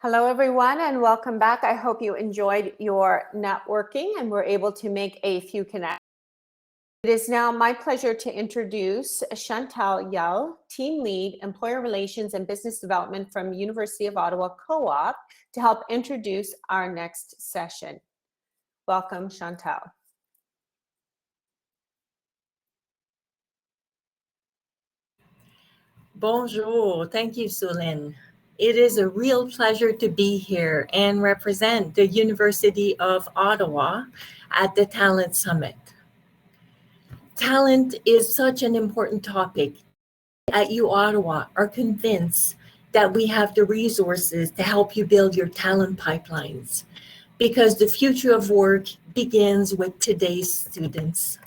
Hello, everyone, and welcome back. I hope you enjoyed your networking and were able to make a few connections. It is now my pleasure to introduce Chantal Llp, Team Lead, Employer Relations and Business Development from University of Ottawa Co-op, to help introduce our next session. Welcome, Chantal. Bonjour. Thank you, Sullivan. It is a real pleasure to be here and represent the University of Ottawa at the Talent Summit. Talent is such an important topic. At U Ottawa are convinced that we have the resources to help you build your talent pipelines, because the future of work begins with today's students.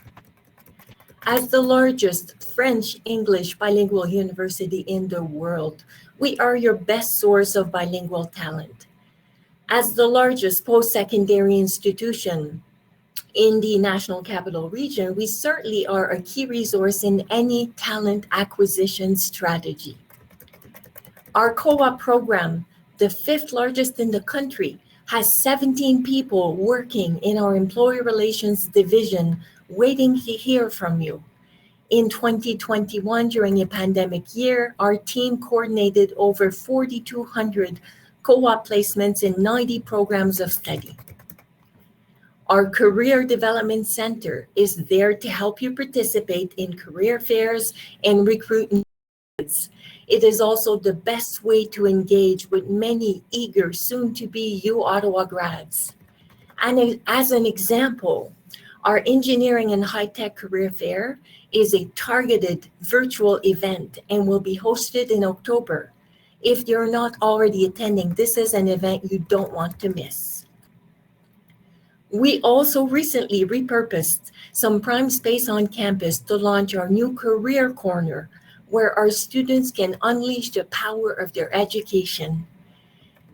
As the largest French-English bilingual university in the world, we are your best source of bilingual talent. As the largest post-secondary institution in the National Capital Region, we certainly are a key resource in any talent acquisition strategy. Our co-op program, the 5th largest in the country, has 17 people working in our employee relations division waiting to hear from you. In 2021, during a pandemic year, our team coordinated over 4,200 co-op placements in 90 programs of study. Our Career Development Center is there to help you participate in career fairs and recruit. It is also the best way to engage with many eager soon-to-be U Ottawa grads. And as an example, our Engineering and High-Tech Career Fair is a targeted virtual event and will be hosted in October. If you're not already attending, this is an event you don't want to miss. We also recently repurposed some prime space on campus to launch our new Career Corner, where our students can unleash the power of their education.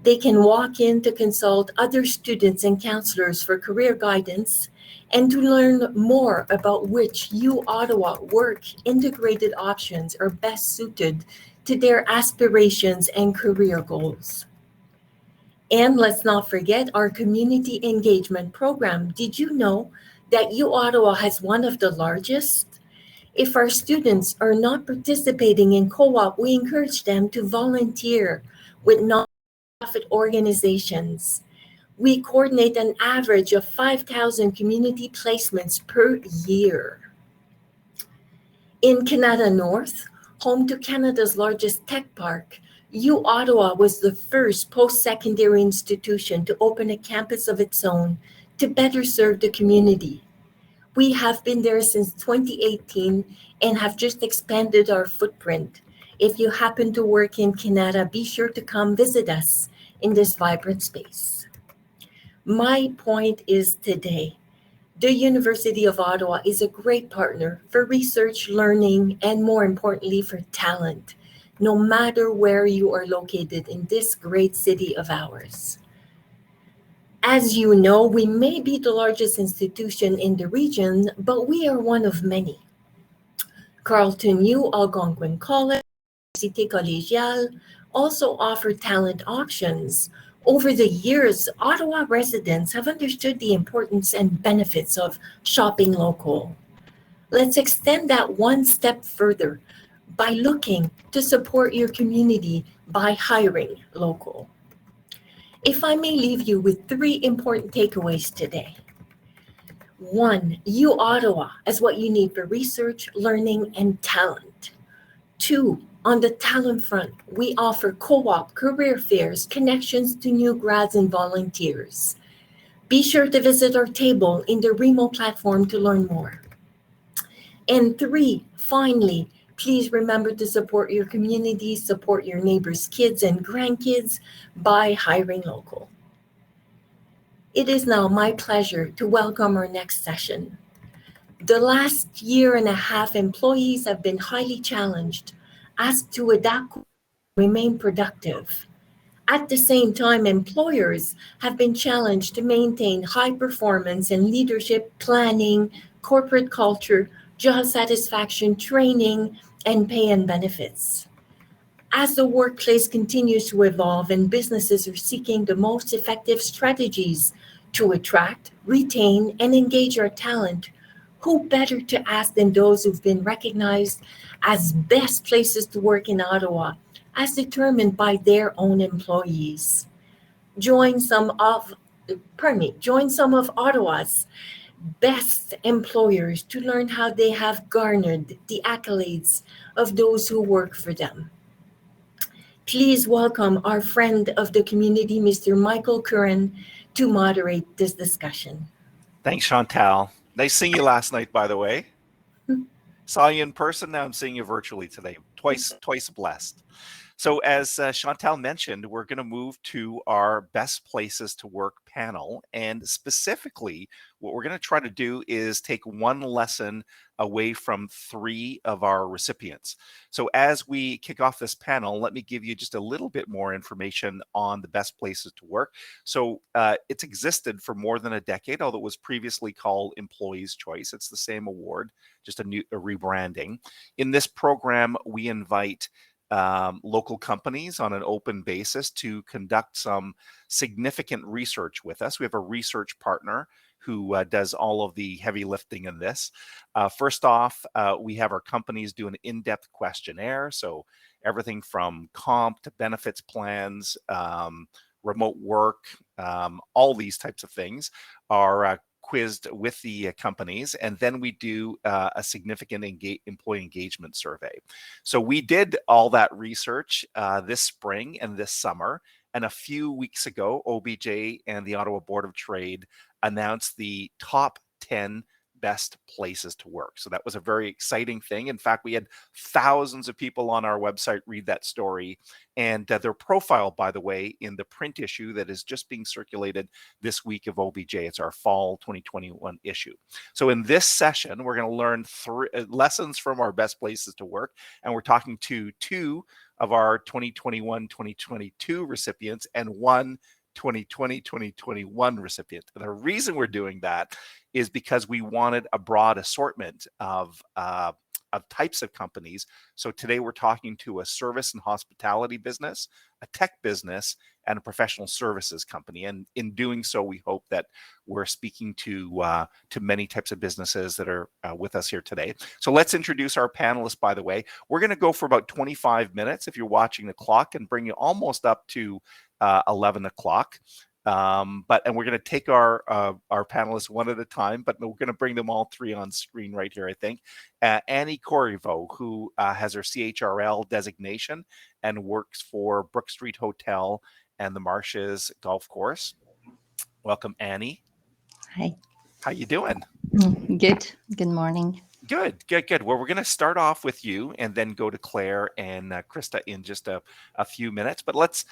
They can walk in to consult other students and counselors for career guidance and to learn more about which U Ottawa work integrated options are best suited to their aspirations and career goals. And let's not forget our community engagement program. Did you know that U Ottawa has one of the largest? If our students are not participating in co-op, we encourage them to volunteer with non-profit organizations. We coordinate an average of 5,000 community placements per year. In Canada North, home to Canada's largest tech park, U Ottawa was the first post-secondary institution to open a campus of its own to better serve the community. We have been there since 2018 and have just expanded our footprint. If you happen to work in Canada, be sure to come visit us in this vibrant space. My point is today, the University of Ottawa is a great partner for research, learning, and more importantly, for talent, no matter where you are located in this great city of ours. As you know, we may be the largest institution in the region, but we are one of many. Carleton U Algonquin College, Cité Collégiale also offer talent options. Over the years, Ottawa residents have understood the importance and benefits of shopping local. Let's extend that one step further by looking to support your community by hiring local. If I may leave you with 3 important takeaways today. 1, U Ottawa as what you need for research, learning, and talent. 2, on the talent front, we offer co-op, career fairs, connections to new grads and volunteers. Be sure to visit our table in the Remo platform to learn more. And 3, finally, please remember to support your community, support your neighbors' kids and grandkids by hiring local. It is now my pleasure to welcome our next session. The last year and a half, employees have been highly challenged, asked to adapt, remain productive. At the same time, employers have been challenged to maintain high performance in leadership, planning, corporate culture, job satisfaction, training, and pay and benefits. As the workplace continues to evolve and businesses are seeking the most effective strategies to attract, retain, and engage our talent, who better to ask than those who've been recognized as best places to work in Ottawa, as determined by their own employees? Join some of Ottawa's best employers to learn how they have garnered the accolades of those who work for them. Please welcome our friend of the community, Mr. Michael Curran, to moderate this discussion. Thanks, Chantal. Nice seeing you last night, by the way. Saw you in person. Now I'm seeing you virtually today. Twice blessed. So as Chantal mentioned, we're going to move to our best places to work panel. And specifically, what we're going to try to do is take one lesson away from 3 of our recipients. So as we kick off this panel, let me give you just a little bit more information on the best places to work. So it's existed for more than a decade, although it was previously called Employees' Choice. It's the same award, just a rebranding. In this program, we invite local companies on an open basis to conduct some significant research with us. We have a research partner who does all of the heavy lifting in this. First off, we have our companies do an in-depth questionnaire. So everything from comp to benefits plans, remote work, all these types of things are quizzed with the companies, and then we do a significant employee engagement survey. So we did all that research this spring and this summer, and a few weeks ago, OBJ and the Ottawa Board of Trade announced the top 10 best places to work. So that was a very exciting thing. In fact, we had thousands of people on our website read that story, and their profile, by the way, in the print issue that is just being circulated this week of OBJ. It's our fall 2021 issue. So in this session, we're going to learn 3 lessons from our best places to work, and we're talking to 2 of our 2021-2022 recipients and 1 2020-2021 recipient. And the reason we're doing that is because we wanted a broad assortment of types of companies. So today we're talking to a service and hospitality business, a tech business, and a professional services company. And in doing so, we hope that we're speaking to many types of businesses that are with us here today. So let's introduce our panelists, by the way. We're going to go for about 25 minutes if you're watching the clock, and bring you almost up to 11 o'clock. And we're going to take our panelists one at a time, but we're going to bring them all 3 on screen right here, I think. Annie Corrivo, who has her CHRL designation and works for Brook Street Hotel and the Marshes Golf Course. Welcome, Annie. Hi. How you doing? Good. Good morning. Good. Well, we're going to start off with you and then go to Claire and Krista in just a few minutes. But let's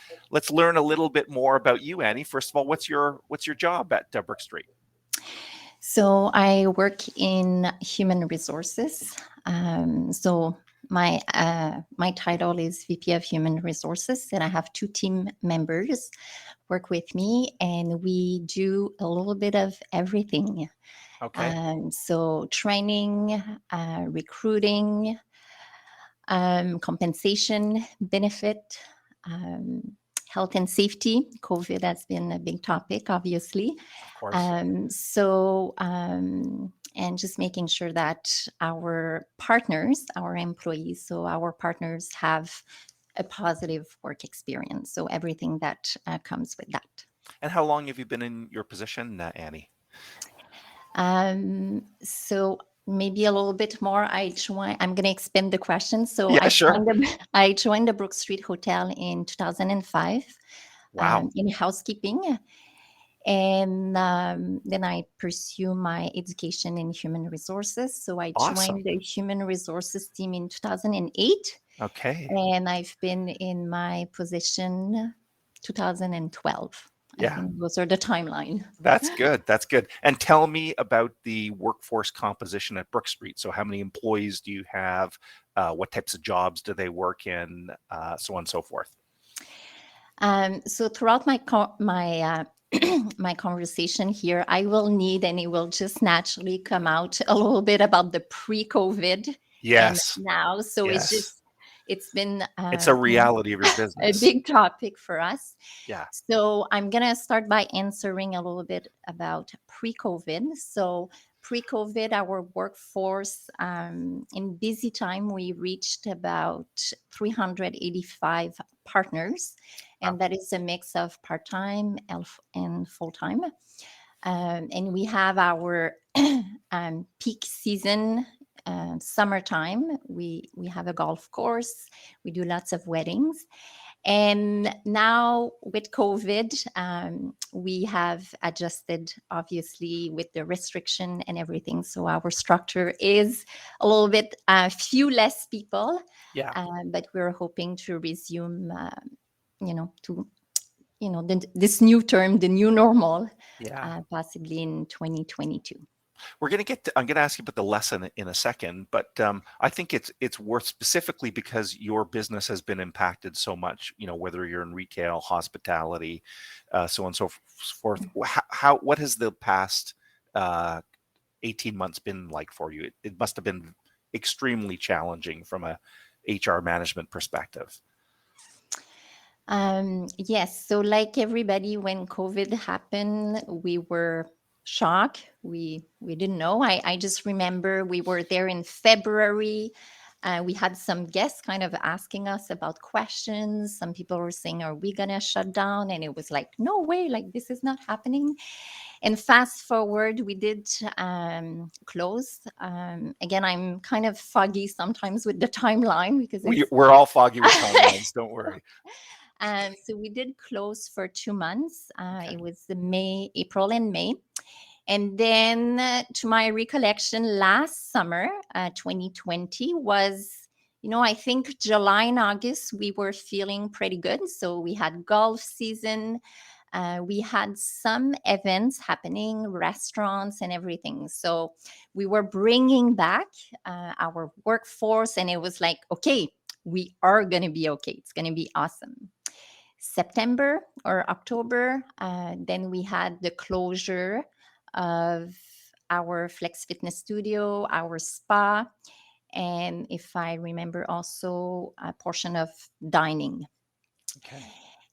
learn a little bit more about you, Annie. First of all, what's your job at Brook Street? So I work in human resources. So my title is VP of Human Resources, and I have 2 team members work with me, and we do a little bit of everything. Okay. So training, recruiting, compensation, benefit, health and safety. COVID has been a big topic, obviously. Of course. And just making sure that our partners, our employees, so our partners have a positive work experience. So everything that comes with that. And how long have you been in your position, Annie? So maybe a little bit more. I'm going to expand the question. So yeah, sure. I joined the Brook Street Hotel in 2005. Wow. In housekeeping. And then I pursue my education in human resources. So I joined the human resources team in 2008. Okay. And I've been in my position 2012. Yeah. I think those are the timeline. That's good. And tell me about the workforce composition at Brook Street. So how many employees do you have? What types of jobs do they work in? So on and so forth. So throughout my my conversation here, I will need, and it will just naturally come out, a little bit about the pre-COVID. Yes. And now, so yes. it's been It's a reality of your a business. big topic for us. Yeah. So I'm going to start by answering a little bit about pre-COVID. So pre-COVID, our workforce in busy time, we reached about 385 partners. And Wow. that is a mix of part-time and full-time. And we have our peak season, summertime. We have a golf course. We do lots of weddings. And now with COVID, we have adjusted, obviously, with the restriction and everything. So our structure is a little bit few less people, Yeah. but we're hoping to resume, this new term, the new normal, Yeah. possibly in 2022. We're going to get I'm going to ask you about the lesson in a second, but I think it's worth, specifically because your business has been impacted so much, whether you're in retail, hospitality, so on and so forth. What has the past 18 months been like for you? It must have been extremely challenging from a HR management perspective. Yes. So like everybody, when COVID happened, we were shocked. We didn't know. I just remember we were there in February. We had some guests kind of asking us about questions. Some people were saying, are we going to shut down? And it was like, no way, like this is not happening. And fast forward, we did close. Again, I'm kind of foggy sometimes with the timeline because We're all foggy with timelines, don't worry. So we did close for 2 months. Okay. It was April and May. And then to my recollection, last summer, 2020 was, I think July and August, we were feeling pretty good. So we had golf season. We had some events happening, restaurants and everything. So we were bringing back our workforce, and it was like, okay, we are going to be okay. It's going to be awesome. September or October, then we had the closure of our Flex Fitness Studio, our spa, and if I remember, also a portion of dining. Okay.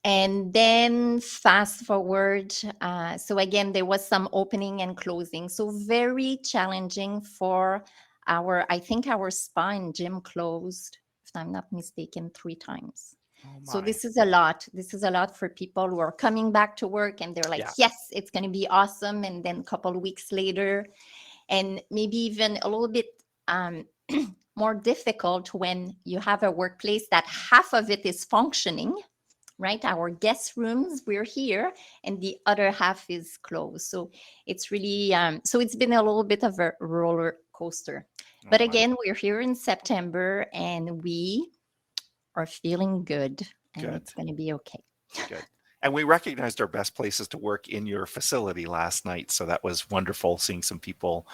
And then fast forward, so again, there was some opening and closing. So very challenging for I think our spa and gym closed, if I'm not mistaken, 3 times. Oh So my. this is a lot. This is a lot for people who are coming back to work and they're like, Yeah. yes, it's going to be awesome. And then a couple of weeks later, and maybe even a little bit more difficult when you have a workplace that half of it is functioning, right? Our guest rooms, we're here, and the other half is closed. So it's really, so it's been a little bit of a roller coaster. But Oh my. again, we're here in September and we are feeling good, and Good. it's going to be okay. Good. And we recognized our best places to work in your facility last night. So that was wonderful, seeing some people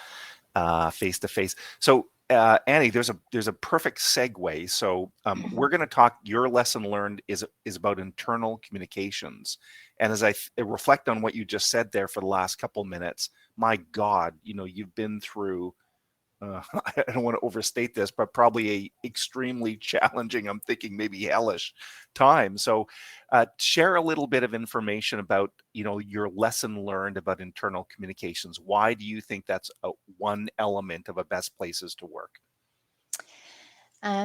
face to face. So Annie, there's a perfect segue. So we're going to talk. Your lesson learned is about internal communications. And as I reflect on what you just said there for the last couple minutes, my God, you've been through. I don't want to overstate this, but probably a extremely challenging, I'm thinking maybe hellish time. So share a little bit of information about, your lesson learned about internal communications. Why do you think that's one element of a best places to work?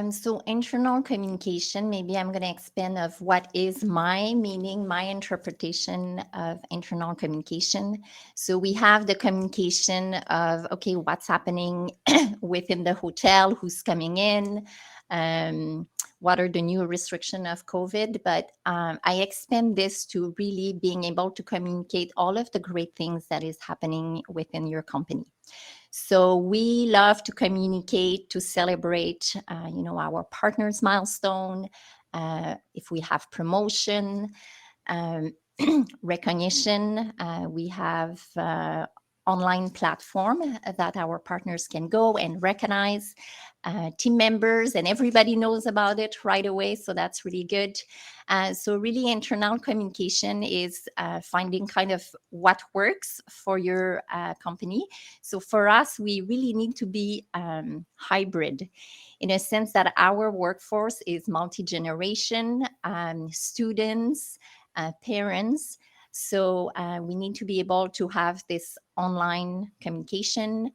So internal communication, maybe I'm going to expand of what is my meaning, my interpretation of internal communication. So we have the communication of, okay, what's happening within the hotel, who's coming in, what are the new restrictions of COVID. But I expand this to really being able to communicate all of the great things that is happening within your company. So we love to communicate, to celebrate, our partners' milestone. If we have promotion, recognition, we have online platform that our partners can go and recognize team members, and everybody knows about it right away. So that's really good. So really internal communication is finding kind of what works for your company. So for us, we really need to be hybrid in a sense that our workforce is multi-generation, students, parents. So we need to be able to have this online communication.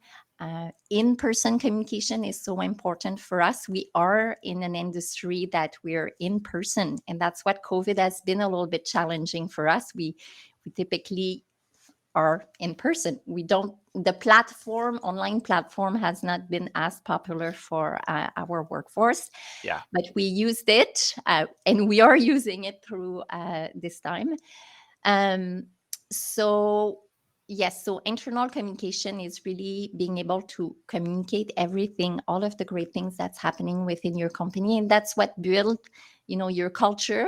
In-person communication is so important for us. We are in an industry that we're in person, and that's what COVID has been a little bit challenging for us. We typically are in person. The online platform has not been as popular for our workforce. Yeah. But we used it, and we are using it through this time. So yes, so internal communication is really being able to communicate everything, all of the great things that's happening within your company, and that's what build, your culture.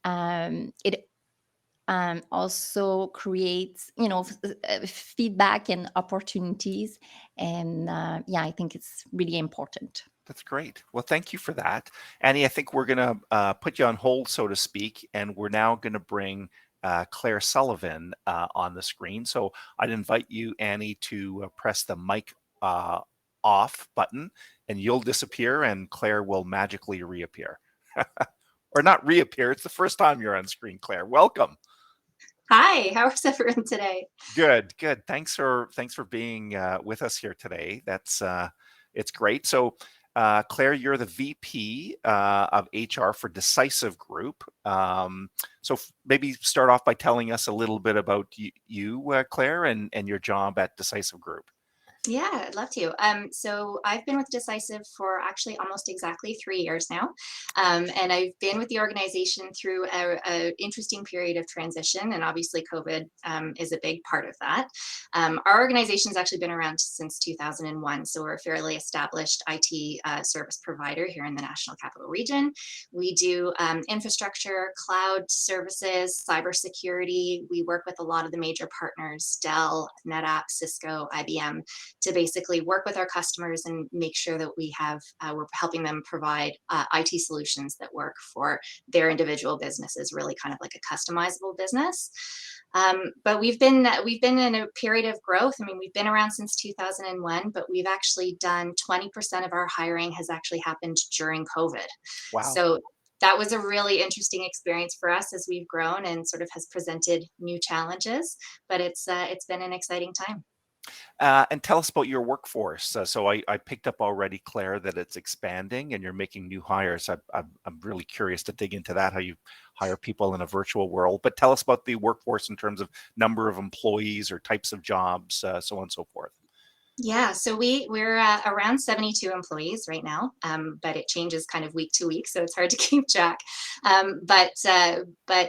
It also creates, feedback and opportunities, and I think it's really important. That's great. Well, thank you for that. Annie, I think we're going to put you on hold, so to speak, and we're now going to bring Claire Sullivan on the screen. So I'd invite you, Annie, to press the mic off button, and you'll disappear, and Claire will magically reappear. Or not reappear. It's the first time you're on screen, Claire. Welcome. Hi, how is everyone today? Good. Thanks for being with us here today. It's great. So, Claire, you're the VP of HR for Decisive Group. So maybe start off by telling us a little bit about you, Claire, and your job at Decisive Group. Yeah, I'd love to. So I've been with Decisive for actually almost exactly 3 years now. And I've been with the organization through a interesting period of transition. And obviously COVID is a big part of that. Our organization has actually been around since 2001. So we're a fairly established IT service provider here in the National Capital Region. We do infrastructure, cloud services, cybersecurity. We work with a lot of the major partners, Dell, NetApp, Cisco, IBM, to basically work with our customers and make sure that we're helping them provide IT solutions that work for their individual businesses, really kind of like a customizable business. But we've been in a period of growth. I mean, we've been around since 2001, but we've actually done 20% of our hiring has actually happened during COVID. Wow. So that was a really interesting experience for us as we've grown and sort of has presented new challenges, but it's been an exciting time. And tell us about your workforce. So I picked up already, Claire, that it's expanding and you're making new hires. I'm really curious to dig into that, how you hire people in a virtual world. But tell us about the workforce in terms of number of employees or types of jobs, so on and so forth. Yeah, so we're around 72 employees right now, but it changes kind of week to week, so it's hard to keep track. But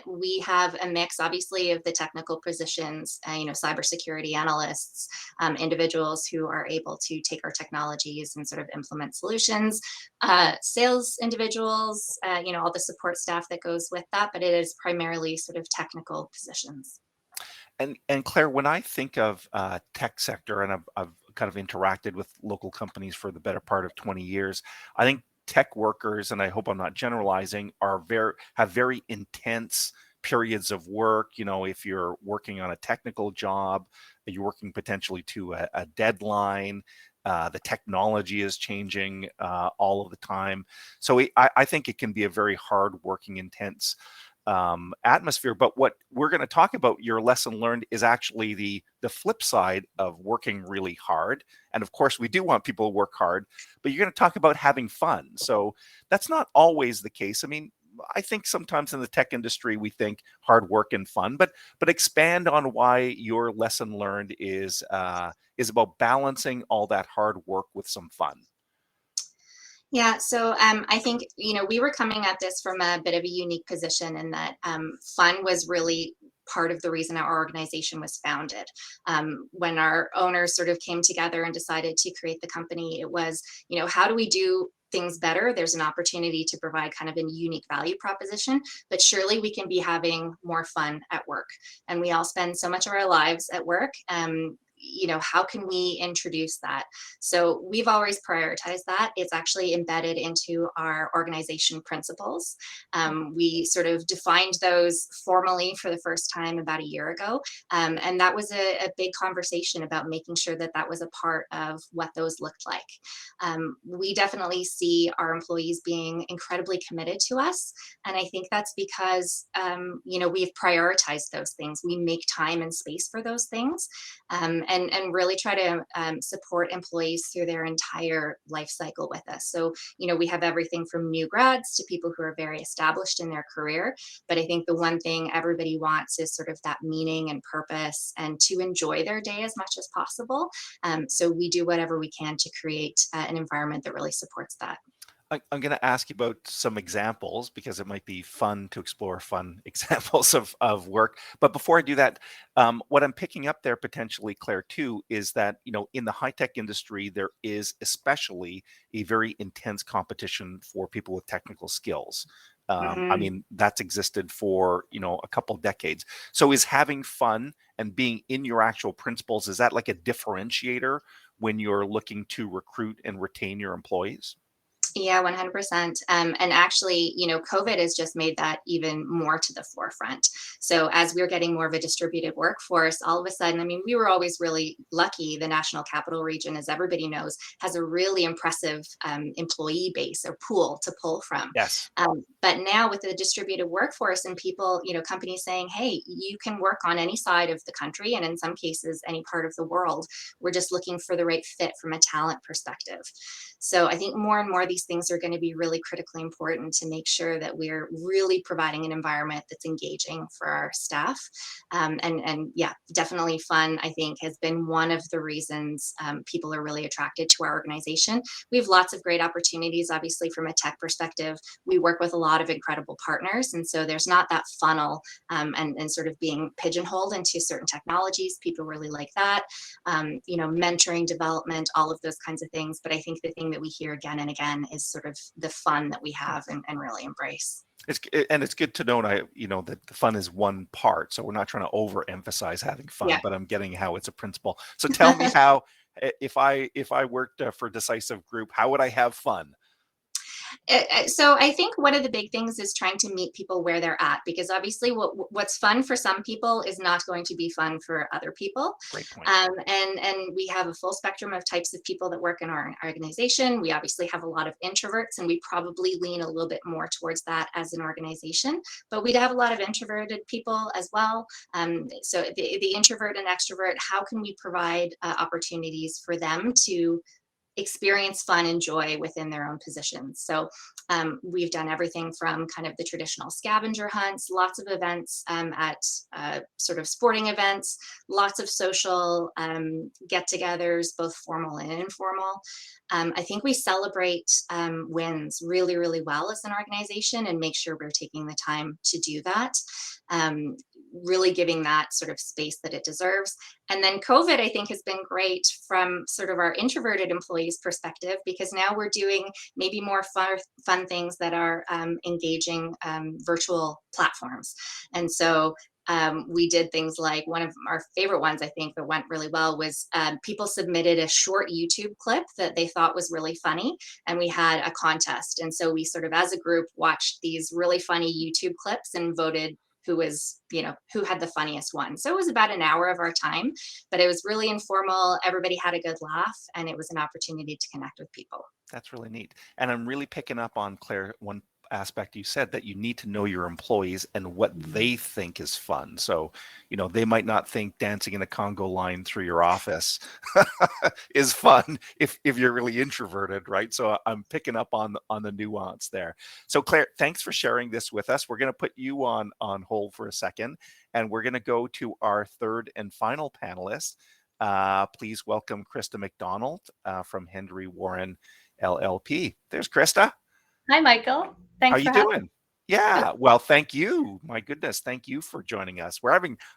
we have a mix, obviously, of the technical positions, cybersecurity analysts, individuals who are able to take our technologies and sort of implement solutions, sales individuals, all the support staff that goes with that. But it is primarily sort of technical positions. And Claire, when I think of tech sector, and I've kind of interacted with local companies for the better part of 20 years, I think tech workers, and I hope I'm not generalizing, have very intense periods of work. If you're working on a technical job, you're working potentially to a deadline. The technology is changing all of the time. So I think it can be a very hard working, intense atmosphere. But what we're going to talk about, your lesson learned, is actually the flip side of working really hard. And of course, we do want people to work hard, but you're going to talk about having fun. So that's not always the case. I mean, I think sometimes in the tech industry, we think hard work and fun, but expand on why your lesson learned is about balancing all that hard work with some fun. Yeah, so I think, we were coming at this from a bit of a unique position in that fun was really part of the reason our organization was founded. When our owners sort of came together and decided to create the company, it was, how do we do things better? There's an opportunity to provide kind of a unique value proposition, but surely we can be having more fun at work. And we all spend so much of our lives at work. how can we introduce that? So we've always prioritized that. It's actually embedded into our organization principles. We sort of defined those formally for the first time about a year ago. And that was a big conversation about making sure that that was a part of what those looked like. We definitely see our employees being incredibly committed to us. And I think that's because, we've prioritized those things. We make time and space for those things, and really try to support employees through their entire life cycle with us. So, we have everything from new grads to people who are very established in their career. But I think the one thing everybody wants is sort of that meaning and purpose and to enjoy their day as much as possible. So we do whatever we can to create an environment that really supports that. I'm going to ask you about some examples because it might be fun to explore fun examples of work. But before I do that, what I'm picking up there potentially, Claire, too, is that, in the high-tech industry, there is especially a very intense competition for people with technical skills. I mean, that's existed for, a couple decades. So is having fun and being in your actual principles, is that like a differentiator when you're looking to recruit and retain your employees? Yeah, 100%. And actually, COVID has just made that even more to the forefront. So as we're getting more of a distributed workforce, all of a sudden, I mean, we were always really lucky. The National Capital Region, as everybody knows, has a really impressive employee base or pool to pull from. Yes. But now with the distributed workforce and people, companies saying, hey, you can work on any side of the country and in some cases, any part of the world. We're just looking for the right fit from a talent perspective. So I think more and more these things are going to be really critically important to make sure that we're really providing an environment that's engaging for our staff. And yeah, definitely fun, I think, has been one of the reasons people are really attracted to our organization. We have lots of great opportunities, obviously, from a tech perspective. We work with a lot of incredible partners. And so there's not that funnel and sort of being pigeonholed into certain technologies. People really like that. Mentoring, development, all of those kinds of things. But I think the thing that we hear again and again is sort of the fun that we have and really embrace. It's good to know that the fun is one part. So we're not trying to overemphasize having fun, Yeah. but I'm getting how it's a principle. So tell me how, if I worked for Decisive Group, how would I have fun? So I think one of the big things is trying to meet people where they're at, because obviously what's fun for some people is not going to be fun for other people. Great point. And we have a full spectrum of types of people that work in our organization. We obviously have a lot of introverts, and we probably lean a little bit more towards that as an organization, but we'd have a lot of introverted people as well. So the introvert and extrovert, how can we provide opportunities for them to experience fun and joy within their own positions? So we've done everything from kind of the traditional scavenger hunts, lots of events at sort of sporting events, lots of social get-togethers, both formal and informal. I think we celebrate wins really, really well as an organization and make sure we're taking the time to do that. Really giving that sort of space that it deserves. And then COVID, I think, has been great from sort of our introverted employees' perspective, because now we're doing maybe more fun things that are engaging virtual platforms. And so we did things like, one of our favorite ones, I think, that went really well was people submitted a short YouTube clip that they thought was really funny, and we had a contest. And so we sort of, as a group, watched these really funny YouTube clips and voted who had the funniest one. So it was about an hour of our time, but it was really informal. Everybody had a good laugh, and it was an opportunity to connect with people. That's really neat. And I'm really picking up on, Claire, one aspect you said, that you need to know your employees and what they think is fun. So, they might not think dancing in a Congo line through your office is fun if you're really introverted, right? So I'm picking up on the nuance there. So Claire, thanks for sharing this with us. We're going to put you on hold for a second, and we're going to go to our third and final panelist. Please welcome Krista Mcdonald from Warren Llp. There's Krista. Hi, Michael. Thanks How you for having doing? Yeah, well, thank you. My goodness, thank you for joining us.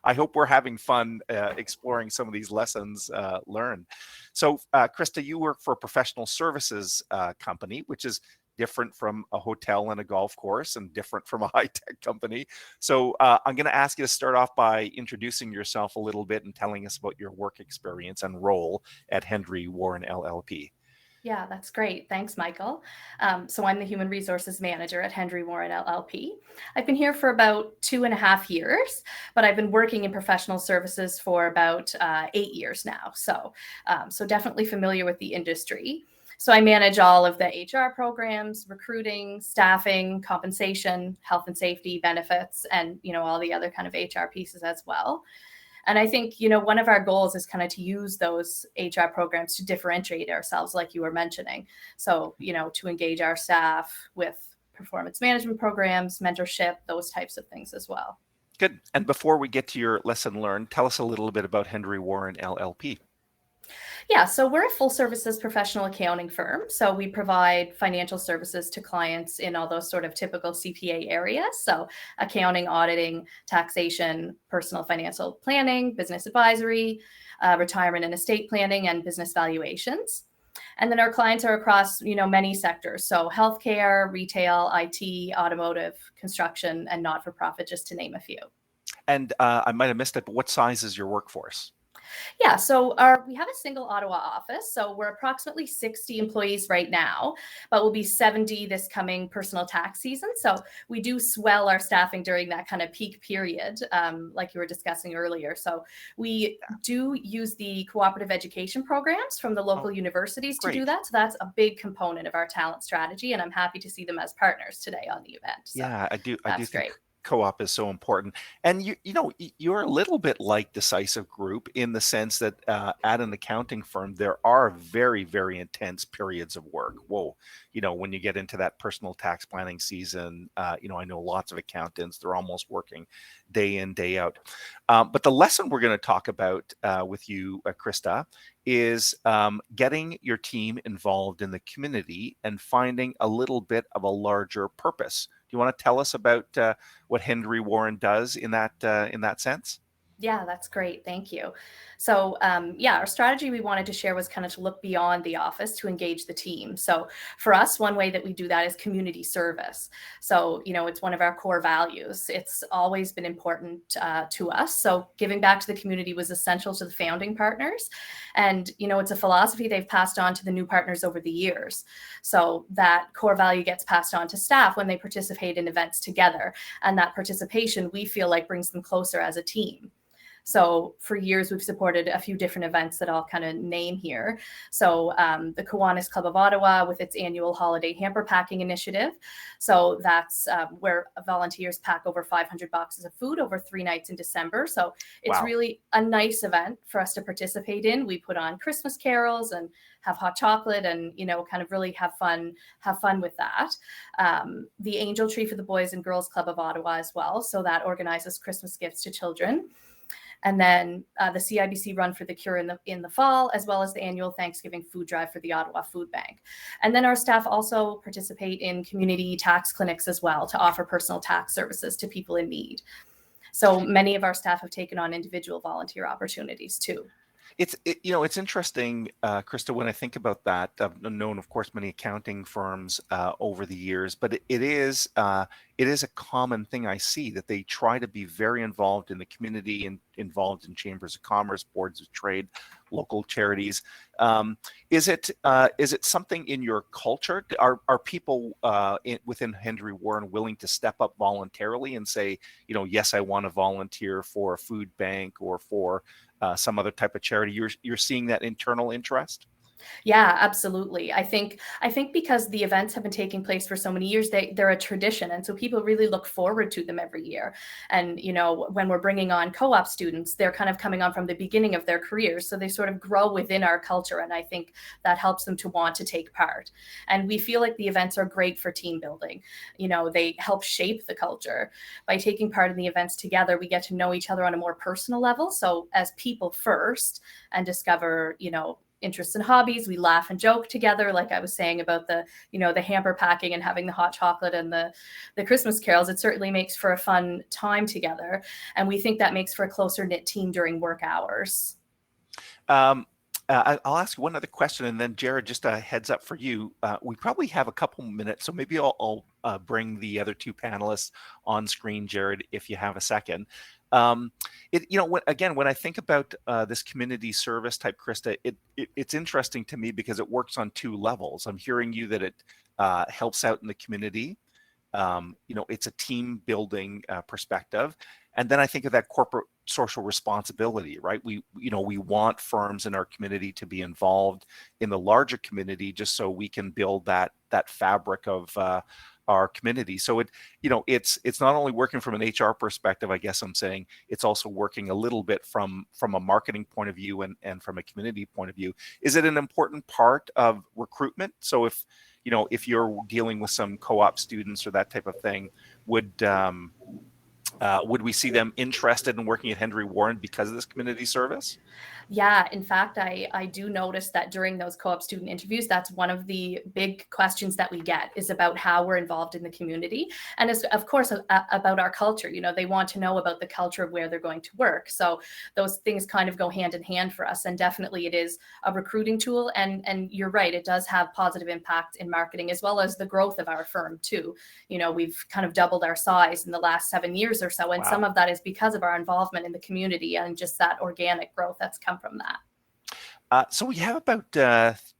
I hope we're having fun exploring some of these lessons learned. So, Krista, you work for a professional services company, which is different from a hotel and a golf course and different from a high-tech company. So I'm going to ask you to start off by introducing yourself a little bit and telling us about your work experience and role at Henry Warren LLP. Yeah, that's great. Thanks, Michael. So I'm the Human Resources Manager at Henry Warren LLP. I've been here for about 2.5 years, but I've been working in professional services for about 8 years now. So definitely familiar with the industry. So I manage all of the HR programs, recruiting, staffing, compensation, health and safety, benefits, and all the other kind of HR pieces as well. And I think, one of our goals is kind of to use those HR programs to differentiate ourselves, like you were mentioning. So, to engage our staff with performance management programs, mentorship, those types of things as well. Good. And before we get to your lesson learned, tell us a little bit about Henry Warren LLP. Yeah, so we're a full services professional accounting firm. So we provide financial services to clients in all those sort of typical CPA areas. So accounting, auditing, taxation, personal financial planning, business advisory, retirement and estate planning, and business valuations. And then our clients are across, many sectors. So healthcare, retail, IT, automotive, construction, and not-for-profit, just to name a few. And I might have missed it, but what size is your workforce? Yeah, so we have a single Ottawa office. So we're approximately 60 employees right now, but we'll be 70 this coming personal tax season. So we do swell our staffing during that kind of peak period, like you were discussing earlier. So we do use the cooperative education programs from the local universities to do that. So that's a big component of our talent strategy, and I'm happy to see them as partners today on the event. So yeah, I do that's think great. co-op is so important. And you're a little bit like Decisive Group in the sense that at an accounting firm, there are very, very intense periods of work. Whoa, when you get into that personal tax planning season, I know lots of accountants, they're almost working day in, day out. But the lesson we're going to talk about with you, Krista, is getting your team involved in the community and finding a little bit of a larger purpose. Do you want to tell us about what Henry Warren does in that sense? Yeah, that's great. Thank you. So, our strategy we wanted to share was kind of to look beyond the office to engage the team. So for us, one way that we do that is community service. So, it's one of our core values. It's always been important to us. So giving back to the community was essential to the founding partners. And, it's a philosophy they've passed on to the new partners over the years. So that core value gets passed on to staff when they participate in events together. And that participation, we feel like, brings them closer as a team. So for years, we've supported a few different events that I'll kind of name here. So the Kiwanis Club of Ottawa with its annual holiday hamper packing initiative. So that's where volunteers pack over 500 boxes of food over 3 nights in December. So it's really a nice event for us to participate in. We put on Christmas carols and have hot chocolate and, kind of really have fun with that. The Angel Tree for the Boys and Girls Club of Ottawa as well. So that organizes Christmas gifts to children. And then the CIBC Run for the Cure in the fall, as well as the annual Thanksgiving food drive for the Ottawa Food Bank. And then our staff also participate in community tax clinics as well to offer personal tax services to people in need. So many of our staff have taken on individual volunteer opportunities too. It's interesting, Krista, when I think about that. I've known, of course, many accounting firms over the years, but it is a common thing I see that they try to be very involved in the community and involved in chambers of commerce, boards of trade, local charities. Is it something in your culture? Are people within Henry Warren willing to step up voluntarily and say, yes, I want to volunteer for a food bank or for some other type of charity? You're seeing that internal interest? Yeah, absolutely. I think because the events have been taking place for so many years, they're a tradition. And so people really look forward to them every year. And, when we're bringing on co-op students, they're kind of coming on from the beginning of their careers. So they sort of grow within our culture. And I think that helps them to want to take part. And we feel like the events are great for team building. They help shape the culture. By taking part in the events together, we get to know each other on a more personal level. So as people first, and discover, interests and hobbies. We laugh and joke together, like I was saying about the hamper packing and having the hot chocolate and the Christmas carols. It certainly makes for a fun time together, and we think that makes for a closer knit team during work hours. I'll ask one other question, and then Jared, just a heads up for you. We probably have a couple minutes, so maybe I'll bring the other two panelists on screen, Jared, if you have a second. When I think about this community service type, Krista, it's interesting to me because it works on two levels. I'm hearing you that it helps out in the community. It's a team building perspective. And then I think of that corporate social responsibility, right? We want firms in our community to be involved in the larger community, just so we can build that fabric of our community. So it's not only working from an HR perspective, I guess I'm saying, it's also working a little bit from a marketing point of view and from a community point of view. Is it an important part of recruitment? So if you're dealing with some co-op students or that type of thing, would we see them interested in working at Henry Warren because of this community service? Yeah, in fact, I do notice that during those co-op student interviews, that's one of the big questions that we get, is about how we're involved in the community. And it's, of course, about our culture. They want to know about the culture of where they're going to work. So those things kind of go hand in hand for us. And definitely it is a recruiting tool. And you're right, it does have positive impact in marketing, as well as the growth of our firm too. We've kind of doubled our size in the last 7 years or so. And Wow. Some of that is because of our involvement in the community and just that organic growth that's come from that. So we have about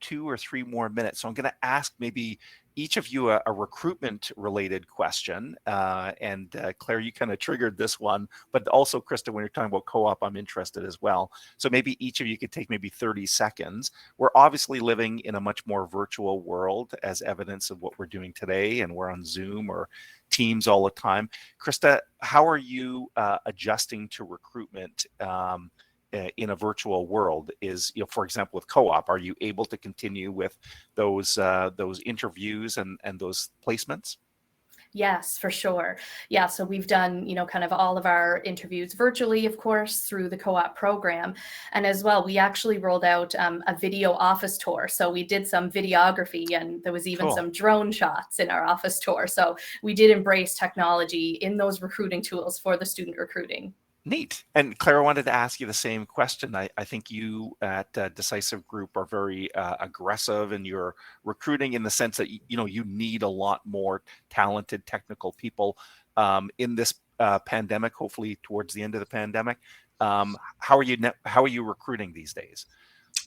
2 or 3 more minutes. So I'm going to ask maybe each of you a recruitment related question. And Claire, you kind of triggered this one, but also Krista, when you're talking about co-op, I'm interested as well. So maybe each of you could take maybe 30 seconds. We're obviously living in a much more virtual world, as evidence of what we're doing today. And we're on Zoom or Teams all the time. Krista, how are you adjusting to recruitment in a virtual world? Is, for example, with co-op, are you able to continue with those interviews and those placements? Yes, for sure. Yeah, so we've done, kind of all of our interviews virtually, of course, through the co-op program. And as well, we actually rolled out a video office tour. So we did some videography, and there was even Cool. some drone shots in our office tour. So we did embrace technology in those recruiting tools for the student recruiting. Neat. And Claire, I wanted to ask you the same question. I think you at Decisive Group are very aggressive in your recruiting, in the sense that you need a lot more talented technical people in this pandemic. Hopefully, towards the end of the pandemic, how are you recruiting these days?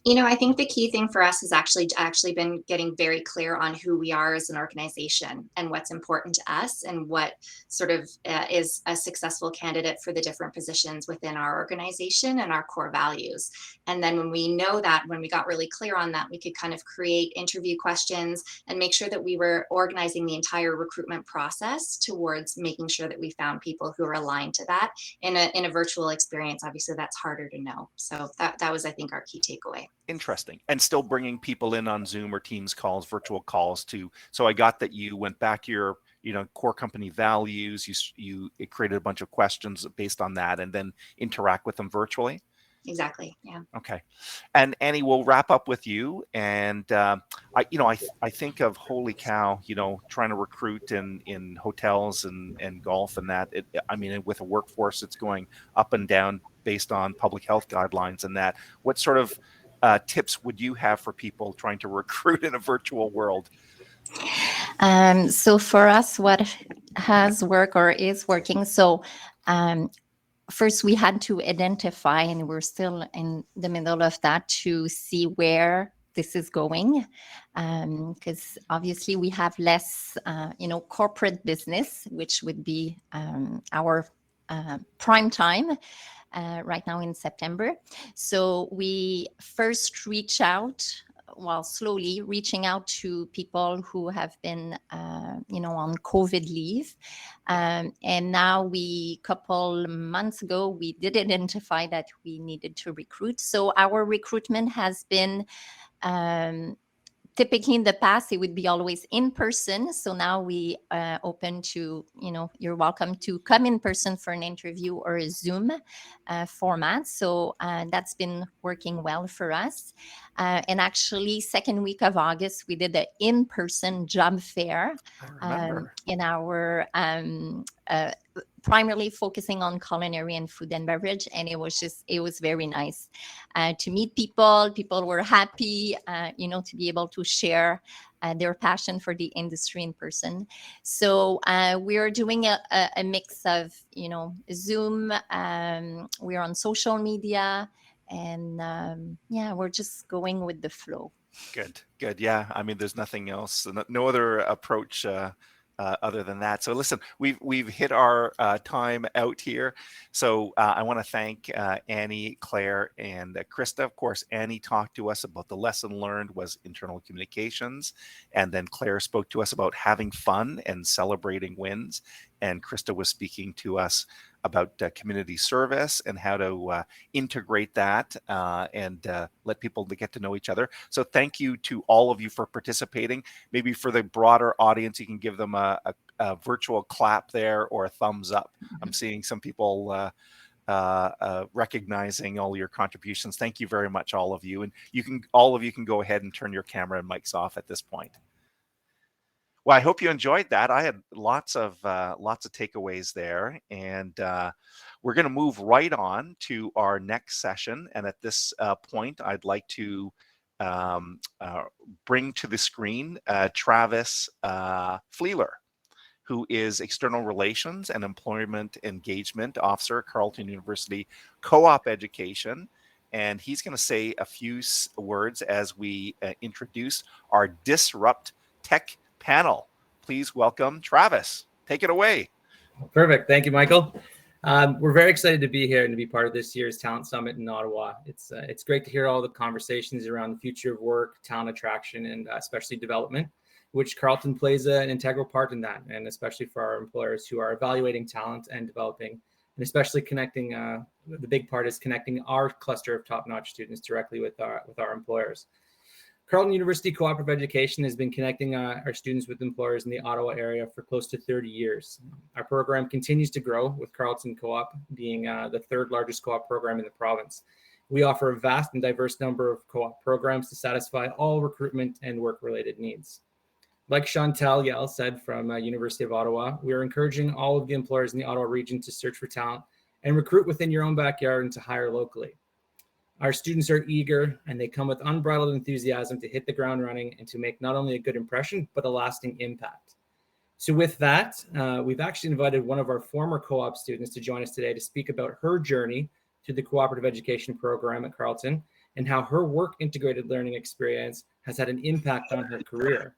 I think the key thing for us has actually been getting very clear on who we are as an organization and what's important to us, and what sort of is a successful candidate for the different positions within our organization and our core values. And then when we got really clear on that, we could kind of create interview questions and make sure that we were organizing the entire recruitment process towards making sure that we found people who are aligned to that. In a virtual experience, obviously that's harder to know. So that was, I think, our key takeaway. Interesting. And still bringing people in on Zoom or Teams calls, virtual calls too. So I got that you went back to your core company values. It created a bunch of questions based on that, and then interact with them virtually. Exactly. Yeah. Okay. And Annie, we'll wrap up with you. And I think of, holy cow, trying to recruit in hotels and golf and that. With a workforce that's going up and down based on public health guidelines and that. What sort of tips would you have for people trying to recruit in a virtual world? So for us, what has worked or is working. So first, we had to identify, and we're still in the middle of that, to see where this is going, because obviously we have less, corporate business, which would be our prime time right now in September. So we first slowly reaching out to people who have been, on COVID leave. And now couple months ago, we did identify that we needed to recruit. So our recruitment has been, typically in the past, it would be always in person. So now we open to, you're welcome to come in person for an interview or a Zoom format. So that's been working well for us. And actually, second week of August, we did the in-person job fair in our primarily focusing on culinary and food and beverage. And it was very nice to meet people. People were happy, to be able to share their passion for the industry in person. So we're doing a mix of, Zoom. We're on social media, and we're just going with the flow. Good. Yeah, I mean, there's nothing else, no other approach other than that. So listen, we've hit our time out here. So I want to thank Annie, Claire, and Krista. Of course, Annie talked to us about the lesson learned was internal communications, and then Claire spoke to us about having fun and celebrating wins, and Krista was speaking to us about community service and how to integrate that and let people get to know each other. So thank you to all of you for participating. Maybe for the broader audience, you can give them a virtual clap there or a thumbs up. I'm seeing some people recognizing all your contributions. Thank you very much, all of you. And all of you can go ahead and turn your camera and mics off at this point. Well, I hope you enjoyed that. I had lots of takeaways there, and we're going to move right on to our next session. And at this point, I'd like to bring to the screen Travis Fleeler, who is External Relations and Employment Engagement Officer at Carleton University Co-op Education. And he's going to say a few words as we introduce our Disrupt Tech panel. Please welcome Travis. Take it away. Perfect. Thank you, Michael. We're very excited to be here and to be part of this year's Talent Summit in Ottawa. It's great to hear all the conversations around the future of work, talent attraction, and especially development, which Carleton plays an integral part in that, and especially for our employers who are evaluating talent and developing, and especially connecting. The big part is connecting our cluster of top-notch students directly with our employers. Carleton University Cooperative Education has been connecting our students with employers in the Ottawa area for close to 30 years. Our program continues to grow, with Carleton Co-op being the third largest co-op program in the province. We offer a vast and diverse number of co-op programs to satisfy all recruitment and work-related needs. Like Chantal Yell said from University of Ottawa, we are encouraging all of the employers in the Ottawa region to search for talent and recruit within your own backyard and to hire locally. Our students are eager, and they come with unbridled enthusiasm to hit the ground running and to make not only a good impression, but a lasting impact. So with that, we've actually invited one of our former co-op students to join us today to speak about her journey through the cooperative education program at Carleton and how her work integrated learning experience has had an impact on her career.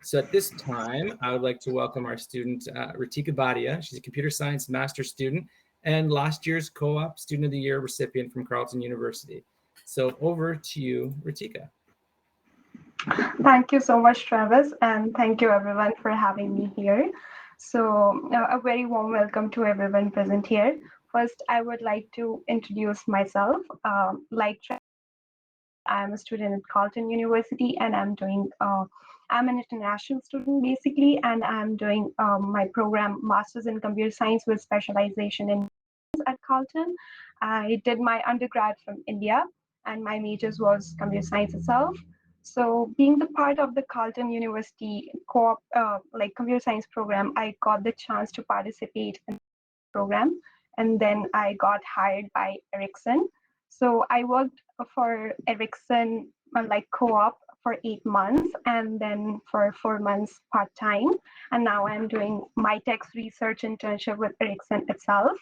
So at this time, I would like to welcome our student, Ratica Badia. She's a computer science master's student and last year's Co-op Student of the Year recipient from Carleton University. So over to you, Ratica. Thank you so much, Travis, and thank you everyone for having me here. So a very warm welcome to everyone present here. First, I would like to introduce myself. I'm a student at Carleton University, and I'm an international student basically, and I'm doing my program Masters in Computer Science with specialization in at Carleton. I did my undergrad from India, and my majors was computer science itself. So being the part of the Carleton University co-op computer science program, I got the chance to participate in the program, and then I got hired by Ericsson. So I worked for Ericsson co-op for 8 months, and then for 4 months part-time. And now I'm doing my tech research internship with Ericsson itself.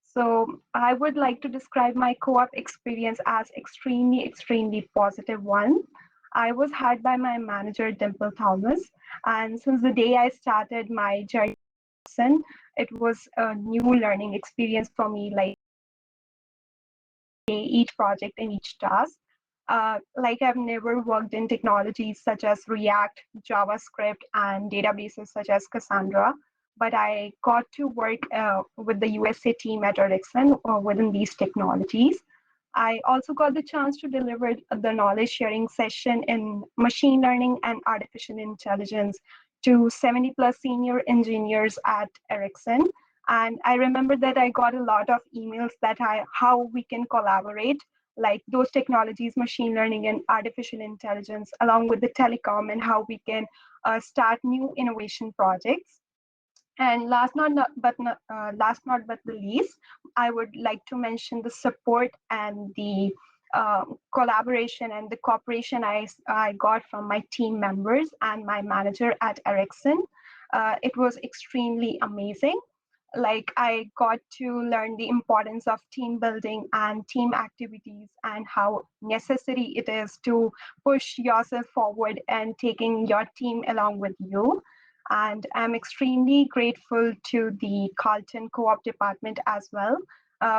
So I would like to describe my co-op experience as extremely positive one. I was hired by my manager, Dimple Thomas. And since the day I started my journey, it was a new learning experience for me, like each project and each task. I've never worked in technologies such as React, JavaScript, and databases such as Cassandra, but I got to work with the USA team at Ericsson within these technologies. I also got the chance to deliver the knowledge sharing session in machine learning and artificial intelligence to 70 plus senior engineers at Ericsson. And I remember that I got a lot of emails that how we can collaborate, like those technologies, machine learning and artificial intelligence, along with the telecom, and how we can start new innovation projects. And last not but the least, I would like to mention the support and the collaboration and the cooperation I got from my team members and my manager at Ericsson. It was extremely amazing. Like, I got to learn the importance of team building and team activities and how necessary it is to push yourself forward and taking your team along with you. And I'm extremely grateful to the Carlton Co-op department as well,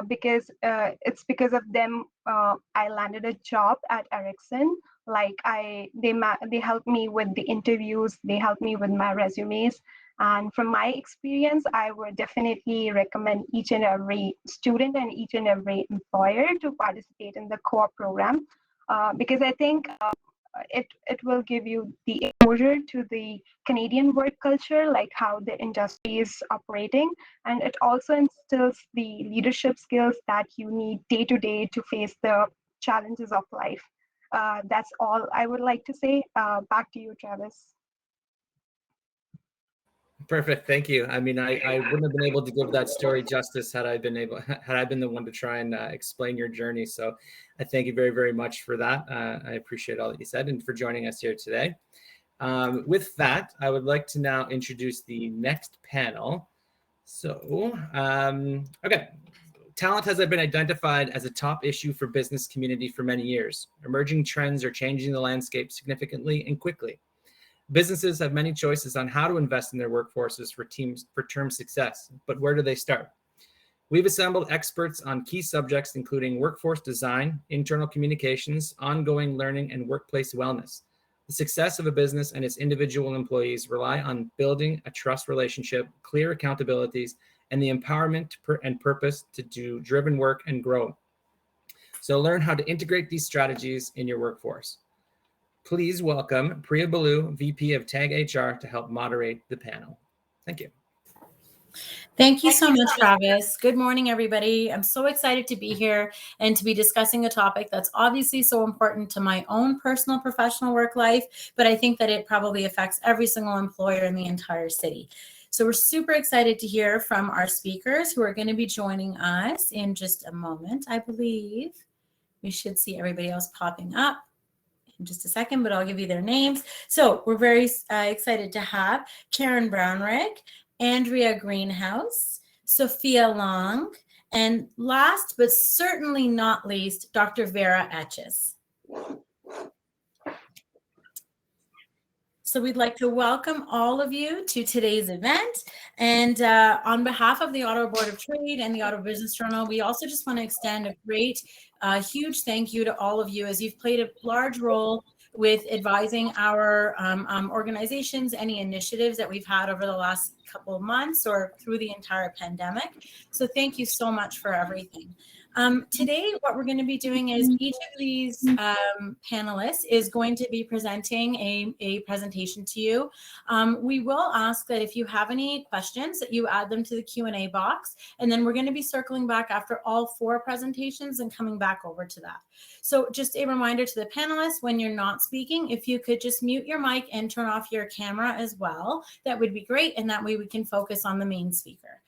because it's because of them I landed a job at Ericsson. Like, they helped me with the interviews, they helped me with my resumes. And from my experience, I would definitely recommend each and every student and each and every employer to participate in the co-op program, because I think it will give you the exposure to the Canadian work culture, like how the industry is operating, and it also instills the leadership skills that you need day to day to face the challenges of life. That's all I would like to say. Back to you, Travis. Perfect. Thank you. I mean, I wouldn't have been able to give that story justice had I been the one to try and explain your journey. So I thank you very, very much for that. I appreciate all that you said and for joining us here today. With that, I would like to now introduce the next panel. So, okay. Talent has been identified as a top issue for business community for many years. Emerging trends are changing the landscape significantly and quickly. Businesses have many choices on how to invest in their workforces for term success, but where do they start? We've assembled experts on key subjects, including workforce design, internal communications, ongoing learning, and workplace wellness. The success of a business and its individual employees rely on building a trust relationship, clear accountabilities, and the empowerment and purpose to do driven work and grow. So learn how to integrate these strategies in your workforce. Please welcome Priya Balu, VP of TAG HR, to help moderate the panel. Thank you. Thank you so much, Travis. Good morning, everybody. I'm so excited to be here and to be discussing a topic that's obviously so important to my own personal professional work life, but I think that it probably affects every single employer in the entire city. So we're super excited to hear from our speakers who are going to be joining us in just a moment. I believe we should see everybody else popping up in just a second, but I'll give you their names. So we're very excited to have Karen Brownrigg, Andrea Greenhouse, Sophia Long, and last but certainly not least, Dr. Vera Etches. So we'd like to welcome all of you to today's event. And on behalf of the Ottawa Board of Trade and the Ottawa Business Journal, we also just want to extend a great, huge thank you to all of you, as you've played a large role with advising our organizations, any initiatives that we've had over the last couple of months or through the entire pandemic. So thank you so much for everything. Today, what we're going to be doing is each of these panelists is going to be presenting a presentation to you. We will ask that if you have any questions that you add them to the Q&A box, and then we're going to be circling back after all 4 presentations and coming back over to that. So just a reminder to the panelists, when you're not speaking, if you could just mute your mic and turn off your camera as well, that would be great. And that way we can focus on the main speaker.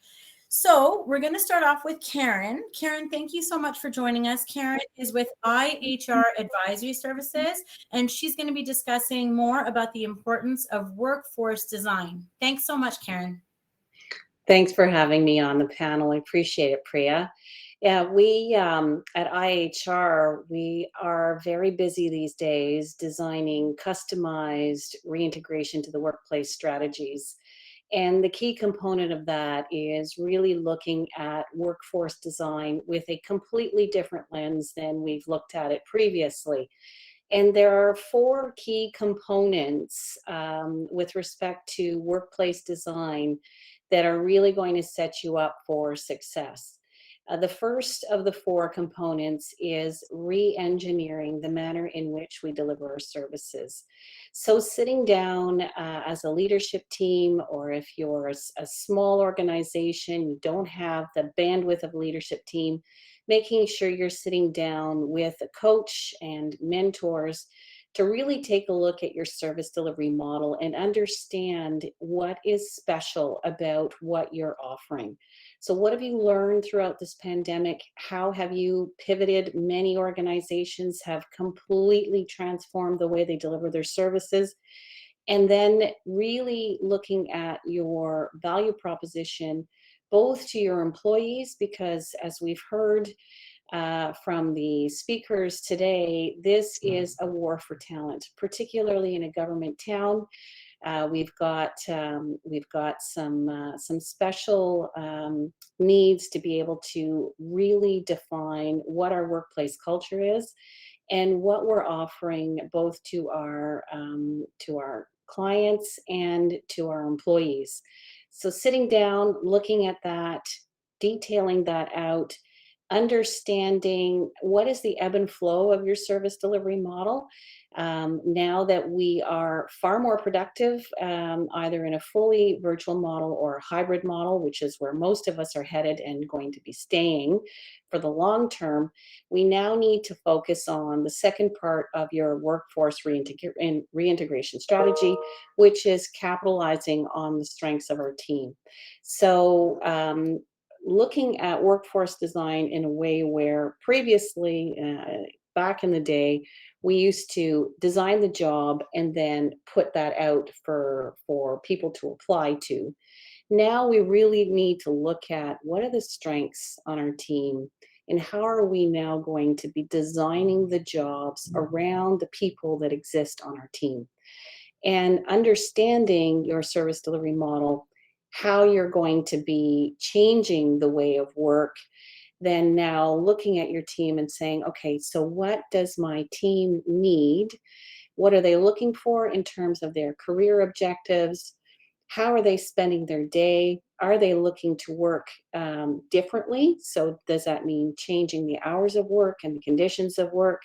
So we're going to start off with Karen. Karen, thank you so much for joining us. Karen is with IHR Advisory Services, and she's going to be discussing more about the importance of workforce design. Thanks so much, Karen. Thanks for having me on the panel. I appreciate it, Priya. Yeah, we at IHR, we are very busy these days designing customized reintegration to the workplace strategies. And the key component of that is really looking at workforce design with a completely different lens than we've looked at it previously. And there are 4 key components with respect to workplace design that are really going to set you up for success. The first of the 4 components is re-engineering the manner in which we deliver our services. So sitting down as a leadership team, or if you're a small organization, you don't have the bandwidth of a leadership team, making sure you're sitting down with a coach and mentors to really take a look at your service delivery model and understand what is special about what you're offering. So what have you learned throughout this pandemic? How have you pivoted? Many organizations have completely transformed the way they deliver their services. And then really looking at your value proposition, both to your employees, because as we've heard from the speakers today, this is a war for talent, particularly in a government town. We've got some special needs to be able to really define what our workplace culture is and what we're offering both to our clients and to our employees. So sitting down, looking at that, detailing that out, understanding what is the ebb and flow of your service delivery model. Now that we are far more productive, either in a fully virtual model or a hybrid model, which is where most of us are headed and going to be staying for the long term, we now need to focus on the second part of your workforce reintegration strategy, which is capitalizing on the strengths of our team. So looking at workforce design in a way where previously, back in the day, we used to design the job and then put that out for people to apply to. Now we really need to look at what are the strengths on our team and how are we now going to be designing the jobs around the people that exist on our team. And understanding your service delivery model, how you're going to be changing the way of work, then now looking at your team and saying, okay, so what does my team need? What are they looking for in terms of their career objectives? How are they spending their day? Are they looking to work differently? So does that mean changing the hours of work and the conditions of work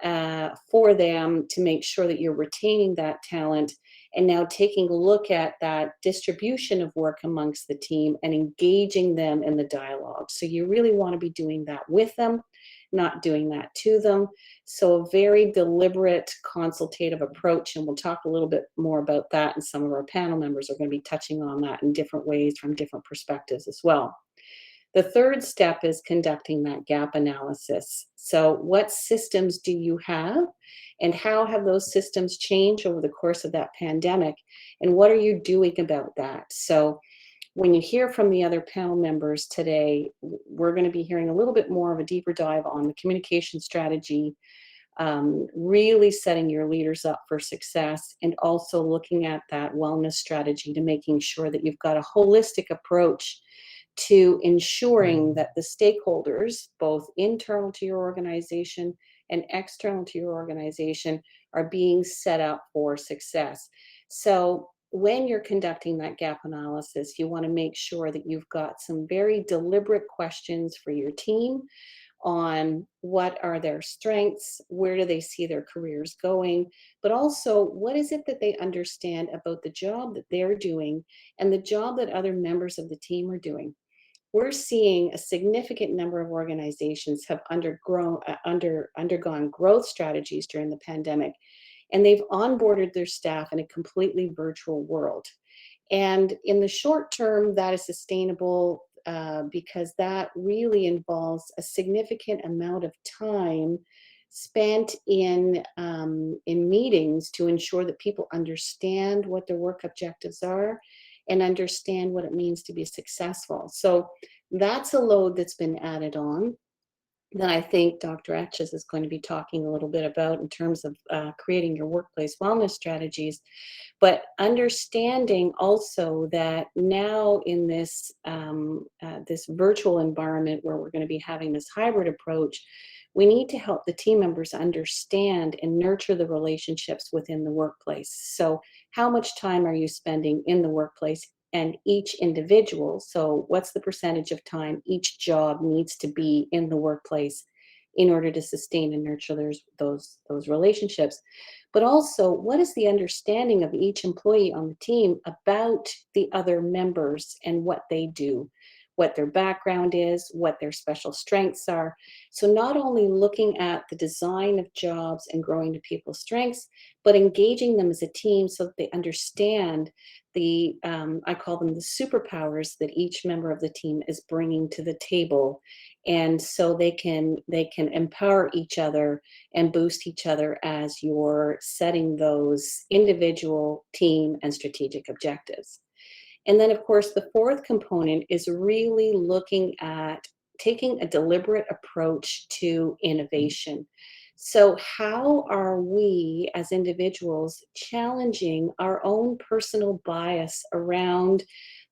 for them to make sure that you're retaining that talent, and now taking a look at that distribution of work amongst the team and engaging them in the dialogue. So you really want to be doing that with them, not doing that to them. So a very deliberate consultative approach, and we'll talk a little bit more about that, and some of our panel members are going to be touching on that in different ways from different perspectives as well. The third step is conducting that gap analysis. So what systems do you have, and how have those systems changed over the course of that pandemic, and what are you doing about that? So when you hear from the other panel members today, we're going to be hearing a little bit more of a deeper dive on the communication strategy, really setting your leaders up for success, and also looking at that wellness strategy to making sure that you've got a holistic approach to ensuring that the stakeholders, both internal to your organization and external to your organization, are being set up for success. So when you're conducting that gap analysis, you want to make sure that you've got some very deliberate questions for your team on what are their strengths, where do they see their careers going, but also what is it that they understand about the job that they're doing and the job that other members of the team are doing. We're seeing a significant number of organizations have undergone growth strategies during the pandemic, and they've onboarded their staff in a completely virtual world. And in the short term, that is sustainable because that really involves a significant amount of time spent in meetings to ensure that people understand what their work objectives are and understand what it means to be successful. So that's a load that's been added on that I think Dr. Etches is going to be talking a little bit about in terms of creating your workplace wellness strategies. But understanding also that now in this, this virtual environment where we're going to be having this hybrid approach, we need to help the team members understand and nurture the relationships within the workplace. So how much time are you spending in the workplace and each individual? So what's the percentage of time each job needs to be in the workplace in order to sustain and nurture those relationships? But also, what is the understanding of each employee on the team about the other members and what they do? what their background is, what their special strengths are. So not only looking at the design of jobs and growing to people's strengths, but engaging them as a team so that they understand the, I call them the superpowers that each member of the team is bringing to the table. And so they can empower each other and boost each other as you're setting those individual, team, and strategic objectives. And then, of course, the fourth component is really looking at taking a deliberate approach to innovation. So how are we as individuals challenging our own personal bias around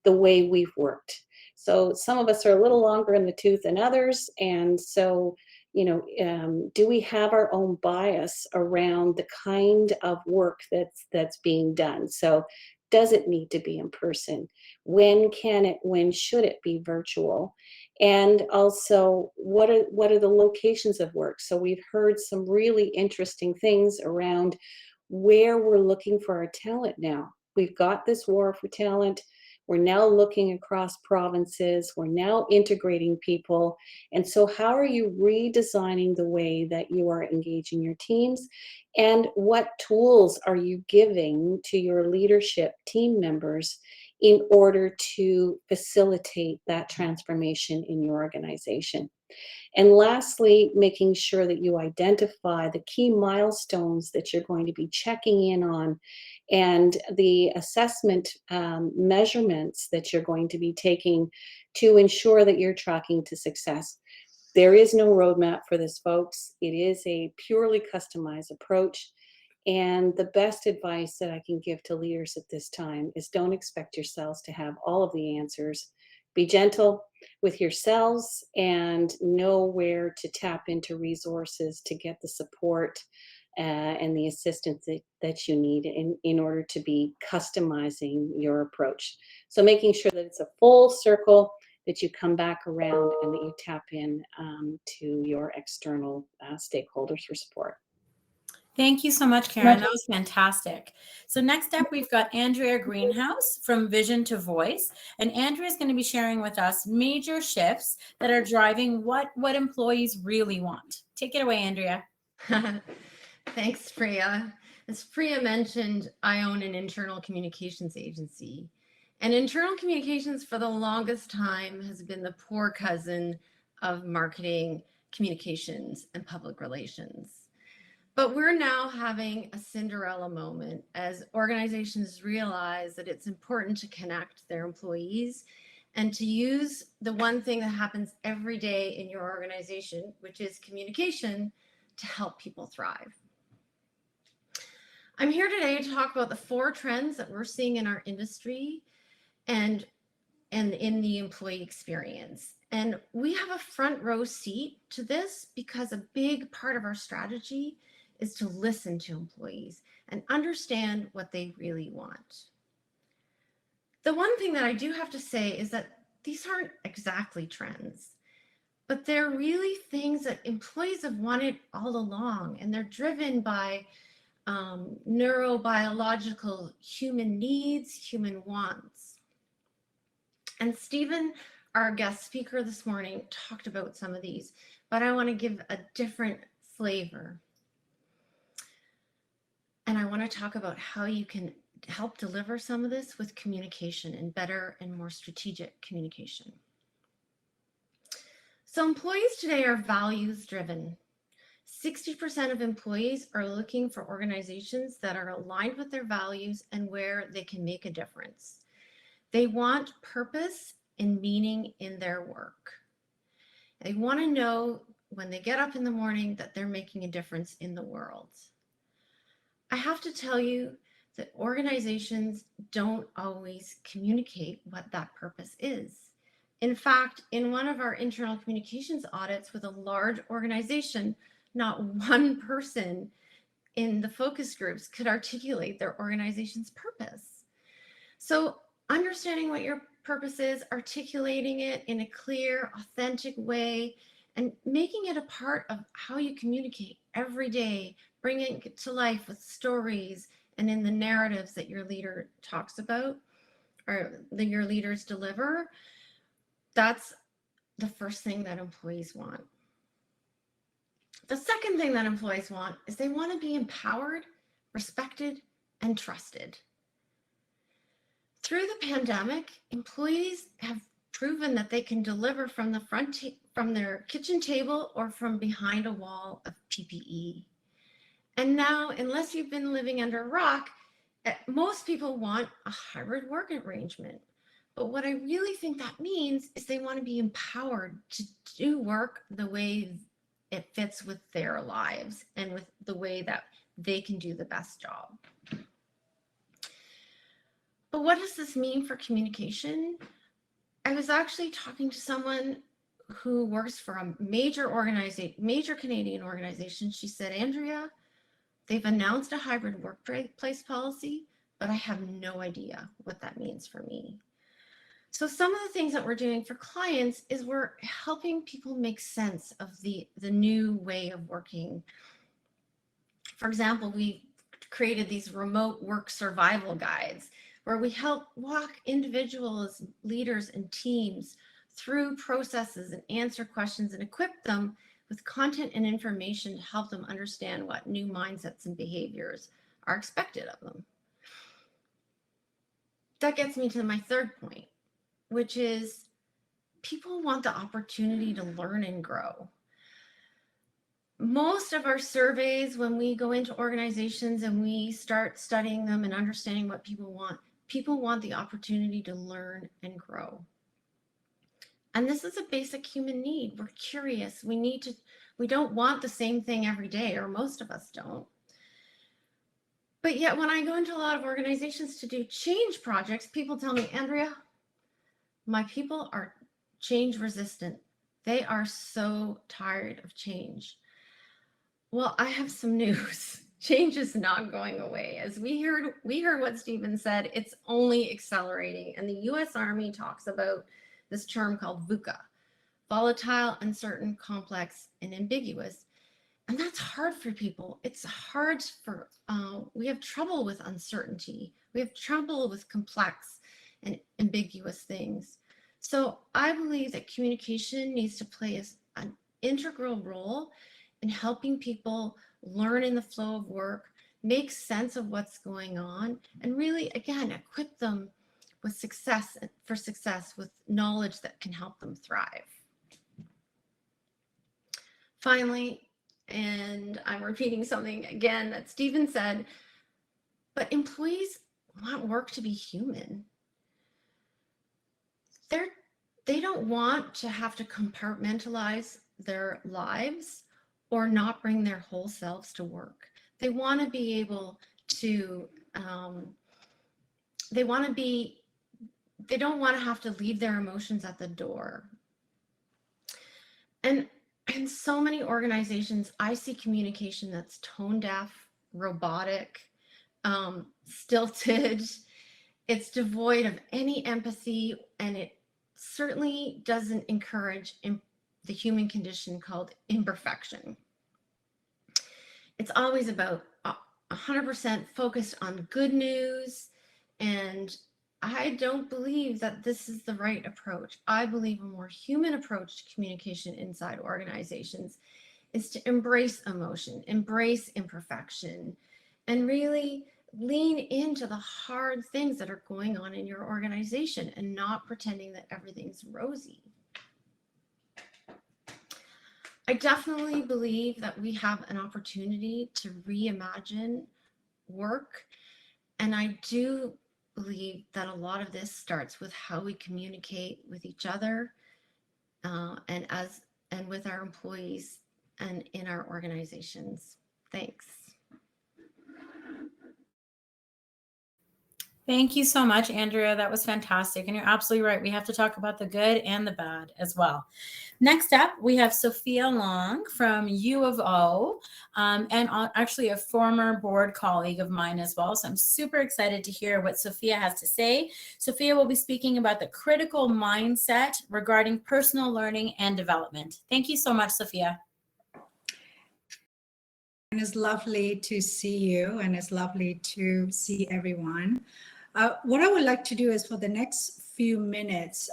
the way we've worked? So some of us are a little longer in the tooth than others. And so, do we have our own bias around the kind of work that's being done? So does it need to be in person? When should it be virtual? And also, what are the locations of work? So we've heard some really interesting things around where we're looking for our talent now. We've got this war for talent. We're now looking across provinces. We're now integrating people. And so how are you redesigning the way that you are engaging your teams? And what tools are you giving to your leadership team members in order to facilitate that transformation in your organization? And lastly, making sure that you identify the key milestones that you're going to be checking in on and the assessment measurements that you're going to be taking to ensure that you're tracking to success. There is no roadmap for this, folks. It is a purely customized approach. And the best advice that I can give to leaders at this time is don't expect yourselves to have all of the answers. Be gentle with yourselves and know where to tap into resources to get the support and the assistance that you need in order to be customizing your approach. So making sure that it's a full circle, that you come back around and that you tap in to your external stakeholders for support. Thank you so much, Karen. That was fantastic. So next up, we've got Andrea Greenhouse from Vision to Voice. And Andrea is going to be sharing with us major shifts that are driving what employees really want. Take it away, Andrea. Thanks, Priya. As Priya mentioned, I own an internal communications agency. And internal communications for the longest time has been the poor cousin of marketing, communications, and public relations. But we're now having a Cinderella moment as organizations realize that it's important to connect their employees and to use the one thing that happens every day in your organization, which is communication, to help people thrive. I'm here today to talk about the 4 trends that we're seeing in our industry and in the employee experience. And we have a front row seat to this because a big part of our strategy is to listen to employees and understand what they really want. The one thing that I do have to say is that these aren't exactly trends, but they're really things that employees have wanted all along, and they're driven by neurobiological human needs, human wants. And Stephen, our guest speaker this morning, talked about some of these, but I want to give a different flavor. And I want to talk about how you can help deliver some of this with communication and better and more strategic communication. So employees today are values driven. 60% of employees are looking for organizations that are aligned with their values and where they can make a difference. They want purpose and meaning in their work. They want to know when they get up in the morning that they're making a difference in the world. I have to tell you that organizations don't always communicate what that purpose is. In fact, in one of our internal communications audits with a large organization, not one person in the focus groups could articulate their organization's purpose. So understanding what your purpose is, articulating it in a clear, authentic way, and making it a part of how you communicate every day, bringing it to life with stories and in the narratives that your leader talks about or that your leaders deliver, That's the first thing that employees want. The second thing that employees want is they want to be empowered, respected, and trusted. Through the pandemic, employees have proven that they can deliver from the from their kitchen table or from behind a wall of PPE. And now, unless you've been living under a rock, most people want a hybrid work arrangement. But what I really think that means is they want to be empowered to do work the way it fits with their lives and with the way that they can do the best job. But what does this mean for communication? I was actually talking to someone who works for a major Canadian organization. She said, Andrea, they've announced a hybrid workplace policy, but I have no idea what that means for me. So some of the things that we're doing for clients is we're helping people make sense of the new way of working. For example, we created these remote work survival guides where we help walk individuals, leaders, and teams through processes and answer questions and equip them with content and information to help them understand what new mindsets and behaviors are expected of them. That gets me to my third point, which is people want the opportunity to learn and grow. Most of our surveys, when we go into organizations and we start studying them and understanding what people want the opportunity to learn and grow. And this is a basic human need. We're curious. We don't want the same thing every day, or most of us don't. But yet when I go into a lot of organizations to do change projects, people tell me, Andrea, my people are change resistant. They are so tired of change. Well, I have some news. Change is not going away. As we heard what Stephen said, it's only accelerating. And the US Army talks about this term called VUCA, volatile, uncertain, complex, and ambiguous. And that's hard for people. It's hard for, we have trouble with uncertainty. We have trouble with complex and ambiguous things. So I believe that communication needs to play an integral role in helping people learn in the flow of work, make sense of what's going on, and really, again, equip them with success with knowledge that can help them thrive. Finally, and I'm repeating something again that Stephen said, but employees want work to be human. They don't want to have to compartmentalize their lives or not bring their whole selves to work. They want to be able to, they don't want to have to leave their emotions at the door. And in so many organizations, I see communication that's tone deaf, robotic, stilted. It's devoid of any empathy, and it certainly doesn't encourage the human condition called imperfection. It's always about 100% focused on good news, and I don't believe that this is the right approach. I believe a more human approach to communication inside organizations is to embrace emotion, embrace imperfection, and really lean into the hard things that are going on in your organization and not pretending that everything's rosy. I definitely believe that we have an opportunity to reimagine work, and I do believe that a lot of this starts with how we communicate with each other and with our employees and in our organizations. Thanks. Thank you so much, Andrea. That was fantastic. And you're absolutely right. We have to talk about the good and the bad as well. Next up, we have Sophia Long from U of O, and actually a former board colleague of mine as well. So I'm super excited to hear what Sophia has to say. Sophia will be speaking about the critical mindset regarding personal learning and development. Thank you so much, Sophia. And it's lovely to see you, and it's lovely to see everyone. What I would like to do is for the next few minutes,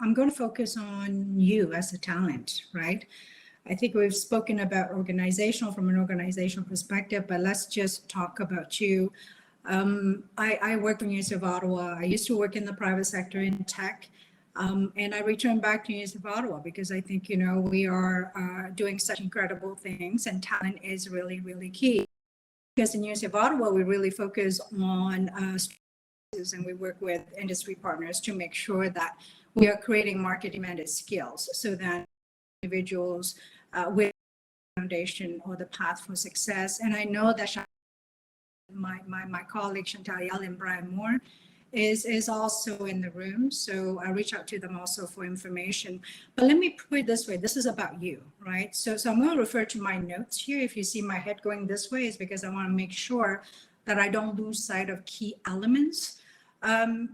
I'm going to focus on you as a talent, right? I think we've spoken about from an organizational perspective, but let's just talk about you. I work in the University of Ottawa. I used to work in the private sector in tech, and I returned back to the University of Ottawa because I think, we are doing such incredible things, and talent is really, really key. Because in the University of Ottawa, we really focus on and we work with industry partners to make sure that we are creating market demanded skills so that individuals with foundation or the path for success. And I know that my colleague Chantal Yell and Brian Moore is also in the room. So I reach out to them also for information. But let me put it this way, this is about you, right? So I'm going to refer to my notes here. If you see my head going this way, it's because I want to make sure that I don't lose sight of key elements.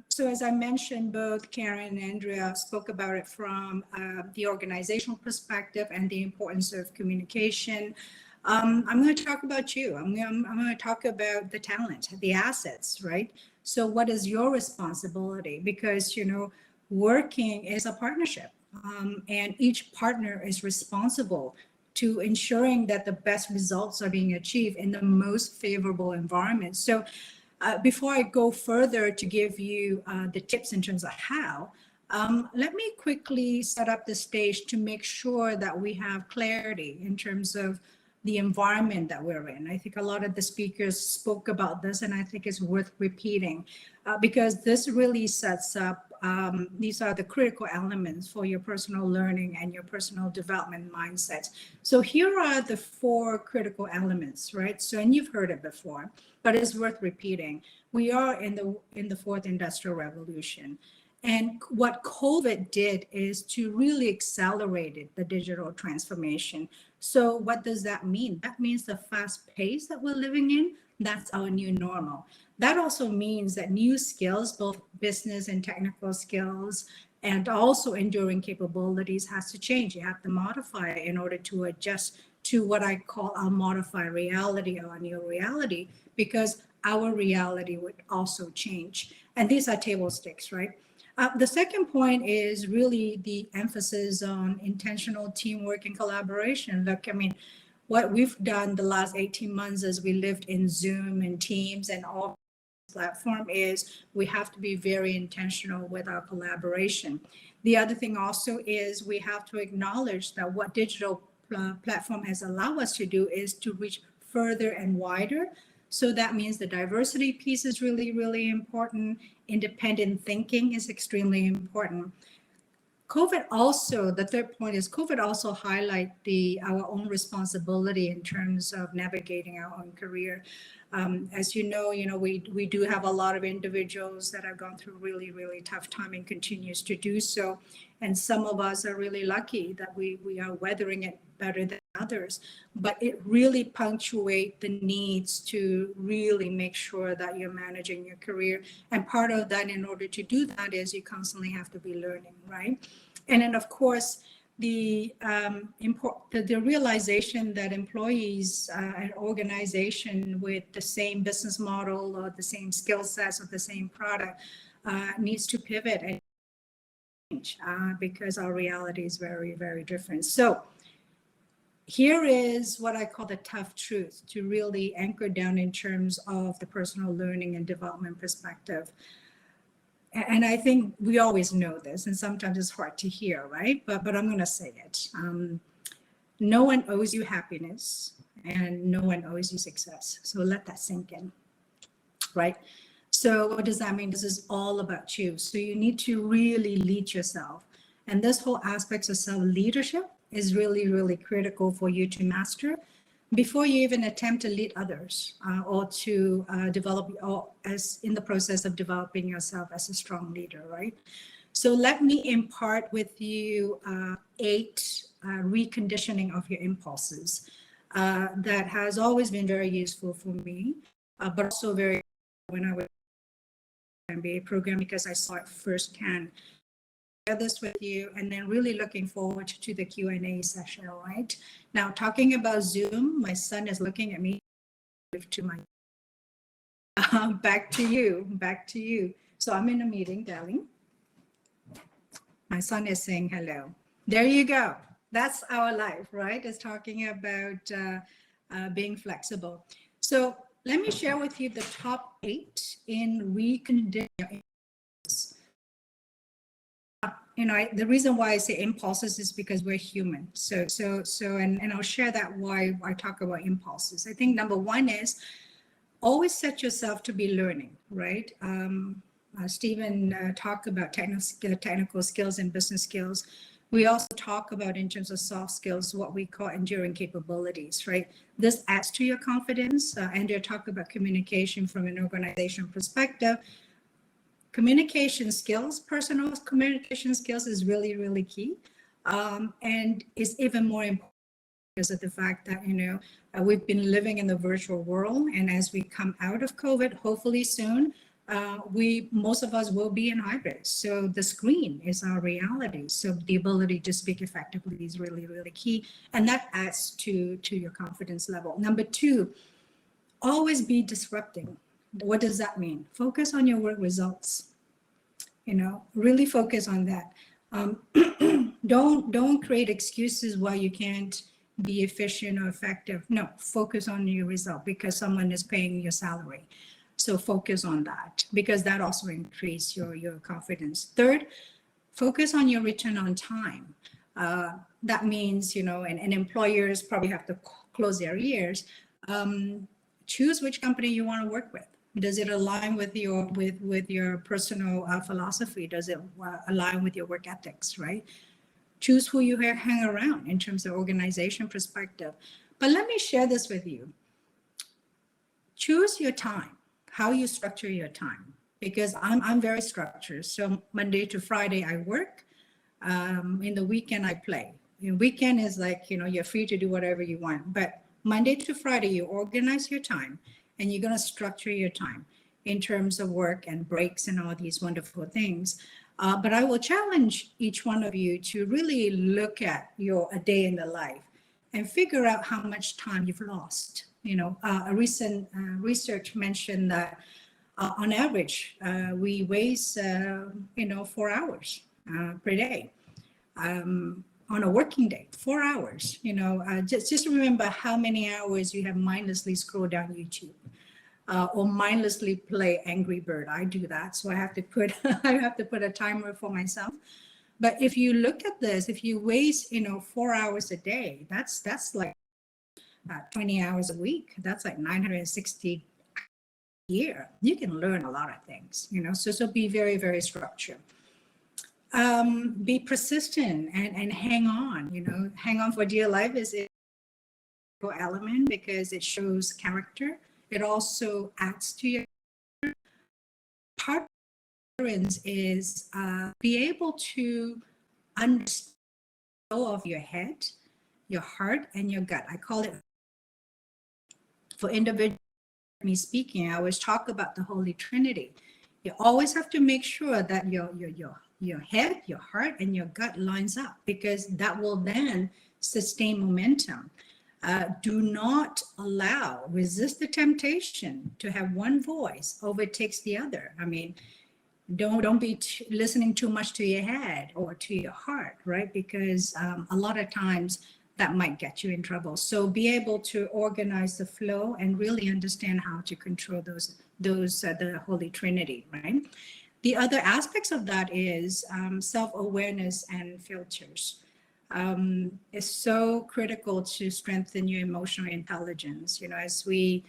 So as I mentioned, both Karen and Andrea spoke about it from the organizational perspective and the importance of communication. I'm going to talk about you. I'm going to talk about the talent, the assets, right? So what is your responsibility? Because, working is a partnership, and each partner is responsible to ensuring that the best results are being achieved in the most favorable environment. So before I go further to give you the tips in terms of how, let me quickly set up the stage to make sure that we have clarity in terms of the environment that we're in. I think a lot of the speakers spoke about this, and I think it's worth repeating because this really sets up, these are the critical elements for your personal learning and your personal development mindsets. So here are the 4 critical elements, right? So, and you've heard it before, but it's worth repeating. We are in the 4th industrial revolution. And what COVID did is to really accelerate the digital transformation. So what does that mean? That means the fast pace that we're living in, that's our new normal. That also means that new skills, both business and technical skills, and also enduring capabilities has to change. You have to modify it in order to adjust to what I call our modified reality or our new reality, because our reality would also change. And these are table stakes, right? The second point is really the emphasis on intentional teamwork and collaboration. Look, I mean, what we've done the last 18 months as we lived in Zoom and Teams and all platform is we have to be very intentional with our collaboration. The other thing also is we have to acknowledge that what digital platform has allowed us to do is to reach further and wider. So that means the diversity piece is really, really important. Independent thinking is extremely important. COVID also, the third point is COVID also highlight our own responsibility in terms of navigating our own career. As you know, we do have a lot of individuals that have gone through really, really tough time and continues to do so. And some of us are really lucky that we are weathering it better than others. But it really punctuates the needs to really make sure that you're managing your career. And part of that, in order to do that, is you constantly have to be learning, right? And then, of course, the realization that employees and organization with the same business model or the same skill sets or the same product needs to pivot and change because our reality is very, very different. So here is what I call the tough truth to really anchor down in terms of the personal learning and development perspective. And I think we always know this, and sometimes it's hard to hear, right? But I'm going to say it. No one owes you happiness, and no one owes you success. So let that sink in, right? So what does that mean? This is all about you. So you need to really lead yourself. And this whole aspect of self-leadership is really, really critical for you to master before you even attempt to lead others or to develop, or as in the process of developing yourself as a strong leader, right? So let me impart with you 8 reconditioning of your impulses that has always been very useful for me, but also very when I was in the MBA program because I saw it firsthand. Share this with you, and then really looking forward to the Q&A session, all right? Now, talking about Zoom, my son is looking at me to my back to you. So I'm in a meeting, darling. My son is saying hello. There you go. That's our life, right? It's talking about being flexible. So let me share with you the top 8 in reconditioning. The reason why I say impulses is because we're human. And I'll share that why I talk about impulses. I think number 1 is always set yourself to be learning, right? Stephen talked about technical skills and business skills. We also talk about, in terms of soft skills, what we call enduring capabilities, right? This adds to your confidence. Andrea talked about communication from an organization perspective. Communication skills, personal communication skills is really, really key. And it's even more important because of the fact that, we've been living in the virtual world. And as we come out of COVID, hopefully soon, most of us will be in hybrid. So the screen is our reality. So the ability to speak effectively is really, really key. And that adds to your confidence level. Number 2, always be disrupting. What does that mean? Focus on your work results. Really focus on that. Don't create excuses why you can't be efficient or effective. No, focus on your result because someone is paying your salary. So focus on that because that also increases your confidence. 3rd, focus on your return on time. That means, and employers probably have to close their ears. Choose which company you want to work with. Does it align with your personal philosophy? Does it align with your work ethics, right? Choose who you hang around in terms of organization perspective. But let me share this with you. Choose your time, how you structure your time, because I'm very structured. So Monday to Friday, I work. In the weekend, I play. Weekend is like, you're free to do whatever you want. But Monday to Friday, you organize your time and you're going to structure your time in terms of work and breaks and all these wonderful things. But I will challenge each one of you to really look at a day in the life and figure out how much time you've lost. A recent research mentioned that on average, we waste, 4 hours per day on a working day, 4 hours. Just remember how many hours you have mindlessly scrolled down YouTube. Or mindlessly play Angry Bird. I do that, so I have to put a timer for myself. But if you look at this, if you waste 4 hours a day, that's like 20 hours a week. That's like 960 a year. You can learn a lot of things, So be very, very structured. Be persistent and hang on. Hang on for dear life is a element because it shows character. It also adds to your part is be able to understand of your head, your heart, and your gut. I call it, for individual me speaking, I always talk about the Holy Trinity. You always have to make sure that your head, your heart, and your gut lines up because that will then sustain momentum. Do not resist the temptation to have one voice overtakes the other. I mean, don't be listening too much to your head or to your heart, right? Because a lot of times that might get you in trouble. So be able to organize the flow and really understand how to control the Holy Trinity, right? The other aspects of that is self-awareness and filters. Is so critical to strengthen your emotional intelligence. As we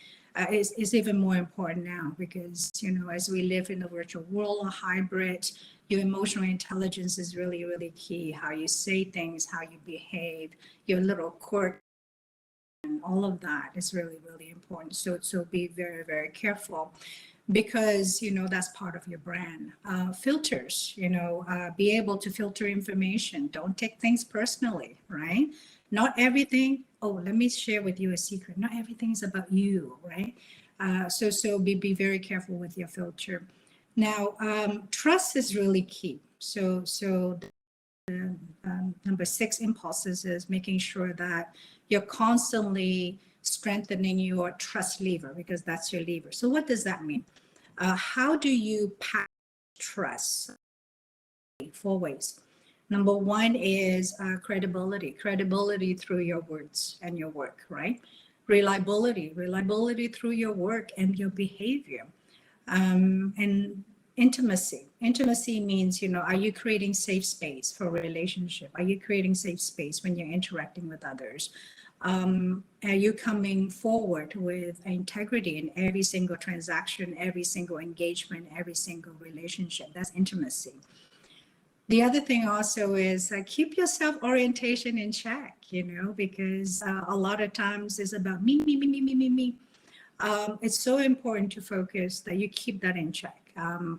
is even more important now because as we live in the virtual world, a hybrid, your emotional intelligence is really, really key. How you say things, how you behave, your little quirk, and all of that is really, really important. So be very, very careful. Because that's part of your brand. Filters, be able to filter information. Don't take things personally, right? Not everything. Oh, let me share with you a secret. Not everything is about you, right? So be very careful with your filter. Now, trust is really key. So number 6 impulses is making sure that you're constantly strengthening your trust lever because that's your lever. So what does that mean? How do you pass trust? 4 ways. Number one is credibility through your words and your work, right? Reliability through your work and your behavior. And intimacy means, are you creating safe space for a relationship? Are you creating safe space when you're interacting with others? Are you coming forward with integrity in every single transaction, every single engagement, every single relationship? That's intimacy. The other thing also is keep your self-orientation in check, because a lot of times it's about me. It's so important to focus that you keep that in check.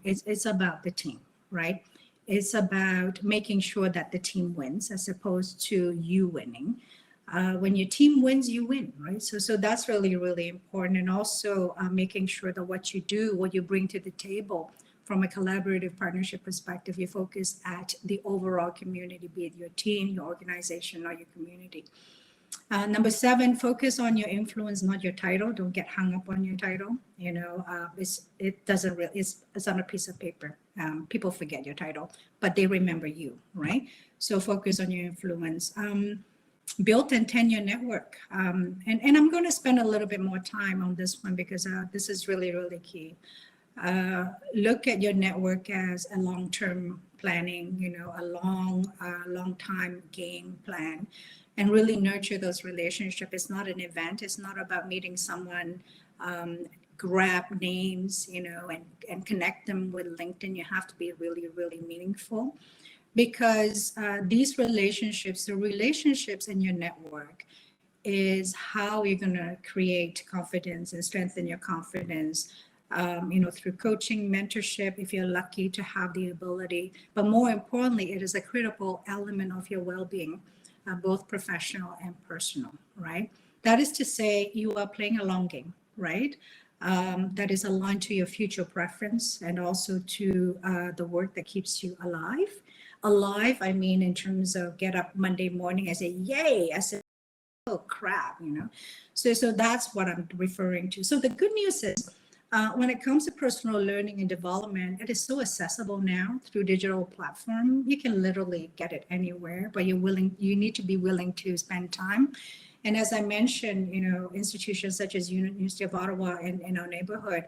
It's about the team, right? It's about making sure that the team wins as opposed to you winning. When your team wins, you win, right? So that's really, really important. And also making sure that what you do, what you bring to the table from a collaborative partnership perspective, you focus at the overall community, be it your team, your organization, or your community. Number 7, focus on your influence, not your title. Don't get hung up on your title. It's on a piece of paper. People forget your title, but they remember you, right? So focus on your influence. Build and tenure network. And I'm going to spend a little bit more time on this one because this is really, really key. Look at your network as a long-term planning, a long time game plan, and really nurture those relationships. It's not an event. It's not about meeting someone, grab names, and connect them with LinkedIn. You have to be really, really meaningful, because these relationships, the relationships in your network, is how you're going to create confidence and strengthen your confidence. Through coaching, mentorship, if you're lucky to have the ability. But more importantly, it is a critical element of your well-being, both professional and personal, right? That is to say, you are playing a long game, right? That is aligned to your future preference and also to the work that keeps you alive. Alive, I mean, in terms of get up Monday morning and say, yay, I said, oh crap, So that's what I'm referring to. So the good news is, when it comes to personal learning and development, it is so accessible now through digital platform. You can literally get it anywhere, but you need to be willing to spend time. And as I mentioned, institutions such as University of Ottawa and in our neighborhood,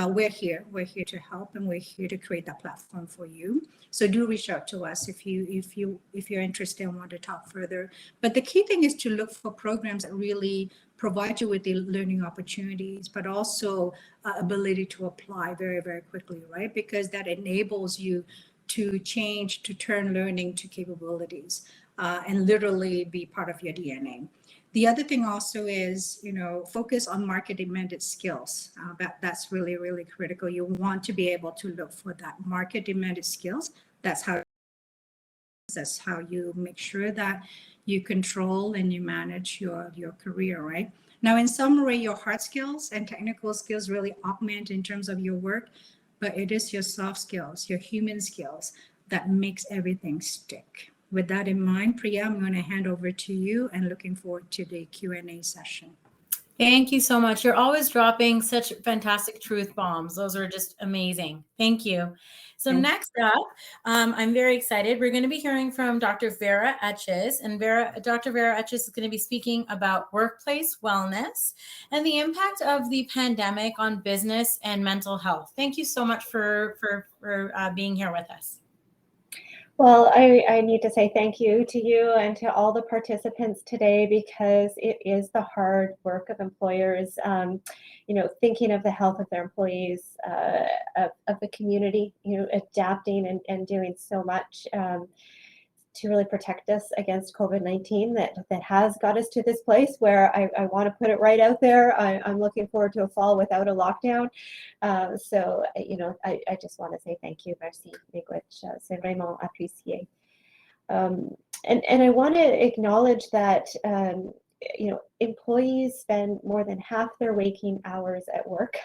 we're here to help, and we're here to create that platform for you. So do reach out to us if you're interested and want to talk further. But the key thing is to look for programs that really provide you with the learning opportunities, but also ability to apply very, very quickly, right? Because that enables you to change, to turn learning to capabilities, and literally be part of your DNA. The other thing also is, focus on market demanded skills. That's really, really critical. You want to be able to look for that market demanded skills. That's how you make sure that you control and you manage your career, right? Now, in summary, your hard skills and technical skills really augment in terms of your work, but it is your soft skills, your human skills that makes everything stick. With that in mind, Priya, I'm going to hand over to you and looking forward to the Q&A session. Thank you so much. You're always dropping such fantastic truth bombs. Those are just amazing. Thank you. So next up, I'm very excited. We're going to be hearing from Dr. Vera Etches, and Dr. Vera Etches is going to be speaking about workplace wellness and the impact of the pandemic on business and mental health. Thank you so much for being here with us. Well, I need to say thank you to you and to all the participants today, because it is the hard work of employers, thinking of the health of their employees, of the community, adapting and doing so much to really protect us against COVID-19 that has got us to this place where I want to put it right out there. I'm looking forward to a fall without a lockdown. So, I just want to say thank you. Merci, miigwech. C'est vraiment apprécié. And I want to acknowledge that, employees spend more than half their waking hours at work.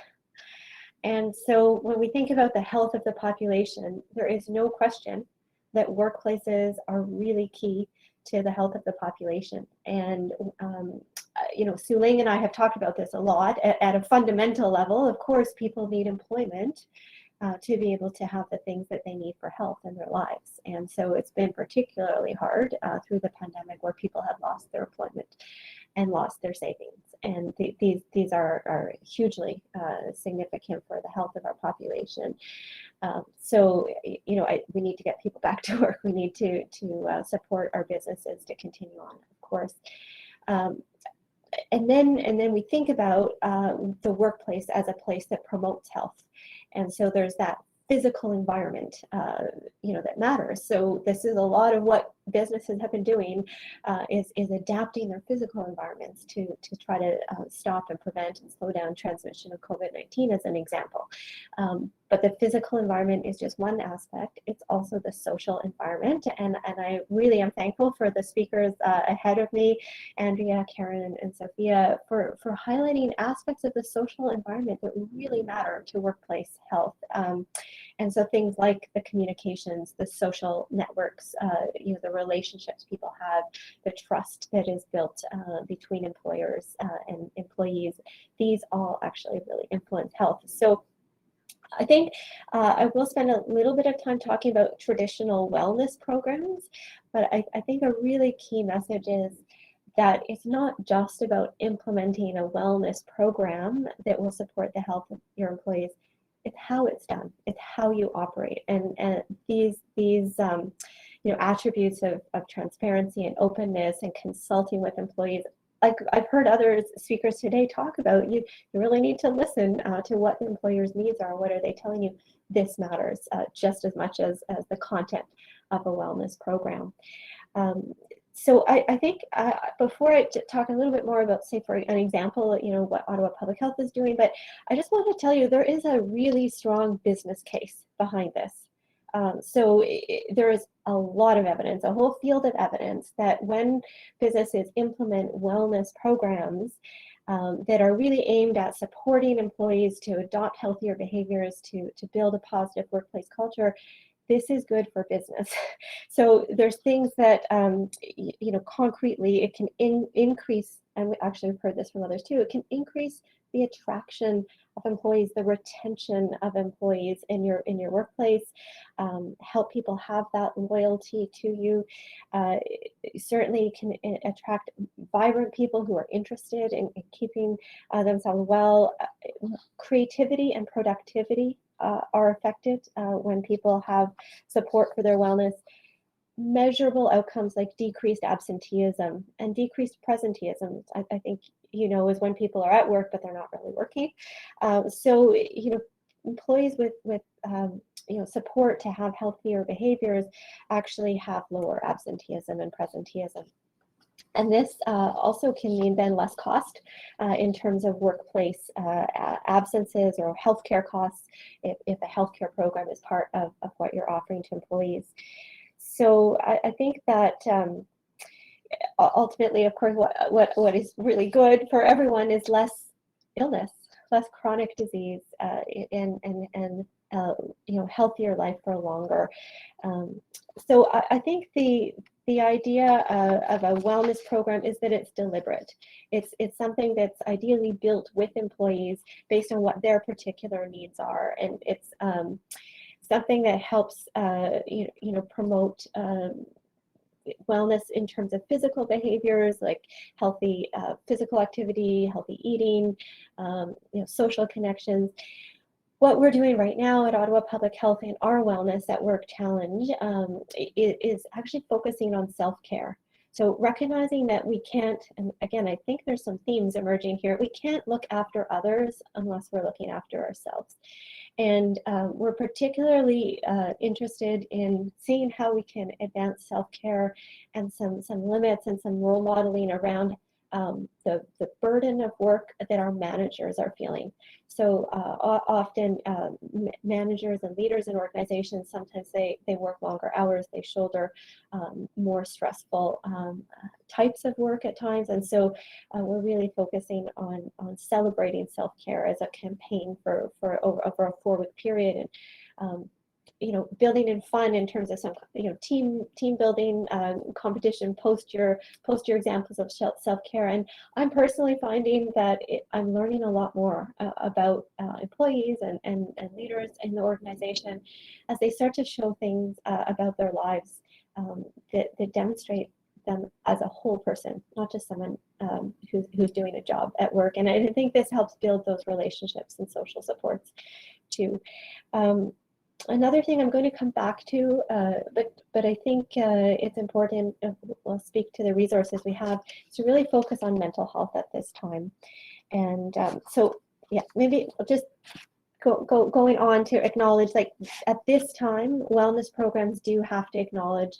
And so when we think about the health of the population, there is no question that workplaces are really key to the health of the population. And, Su Ling and I have talked about this a lot. At a fundamental level, of course, people need employment. to be able to have the things that they need for health in their lives. And so it's been particularly hard through the pandemic, where people have lost their employment and lost their savings. And these are hugely significant for the health of our population. So, we need to get people back to work. We need to support our businesses to continue on, of course. And then we think about the workplace as a place that promotes health. And so there's that physical environment, that matters. So this is a lot of what businesses have been doing, is adapting their physical environments to try to stop and prevent and slow down transmission of COVID-19, as an example. But the physical environment is just one aspect. It's also the social environment. And I really am thankful for the speakers ahead of me, Andrea, Karen, and Sophia, for highlighting aspects of the social environment that really matter to workplace health. And so things like the communications, the social networks, the relationships people have, the trust that is built between employers and employees, these all actually really influence health. So I think I will spend a little bit of time talking about traditional wellness programs, but I think a really key message is that it's not just about implementing a wellness program that will support the health of your employees. It's how it's done. It's how you operate. And these attributes of transparency and openness and consulting with employees, like I've heard other speakers today talk about, you really need to listen to what the employer's needs are. What are they telling you? This matters just as much as the content of a wellness program. So I think before I talk a little bit more about, say, for an example, what Ottawa Public Health is doing, but I just want to tell you there is a really strong business case behind this. There is a lot of evidence, a whole field of evidence, that when businesses implement wellness programs that are really aimed at supporting employees to adopt healthier behaviors, to build a positive workplace culture, this is good for business. So there's things that, concretely it can increase, and we actually have heard this from others too, it can increase the attraction of employees, the retention of employees in your workplace, help people have that loyalty to you. Certainly can attract vibrant people who are interested in keeping themselves well. Creativity and productivity are affected when people have support for their wellness. Measurable outcomes like decreased absenteeism and decreased presenteeism, I think, is when people are at work, but they're not really working. Employees with support to have healthier behaviors actually have lower absenteeism and presenteeism. And this also can mean then less cost in terms of workplace absences or healthcare costs if a healthcare program is part of what you're offering to employees. So I think that ultimately, of course, what is really good for everyone is less illness, less chronic disease, and healthier life for longer. So I think the idea of a wellness program is that it's deliberate. It's something that's ideally built with employees based on what their particular needs are, and it's something that helps promote wellness in terms of physical behaviors like healthy physical activity, healthy eating, social connections. What we're doing right now at Ottawa Public Health in our Wellness at Work Challenge is actually focusing on self-care. So recognizing that we can't, and again, I think there's some themes emerging here, we can't look after others unless we're looking after ourselves. And we're particularly interested in seeing how we can advance self-care and some limits and some role modeling around the burden of work that our managers are feeling. So often managers and leaders in organizations, sometimes they work longer hours, they shoulder more stressful types of work at times. And so we're really focusing on celebrating self-care as a campaign for over a 4-week period. And building in fun in terms of some, team building, competition, post your examples of self-care. And I'm personally finding that I'm learning a lot more about employees and leaders in the organization as they start to show things about their lives that demonstrate them as a whole person, not just someone who's doing a job at work. And I think this helps build those relationships and social supports too. Another thing I'm going to come back to, but I think it's important, we'll speak to the resources we have, to really focus on mental health at this time. And so, yeah, maybe I'll just going on to acknowledge, like, at this time, wellness programs do have to acknowledge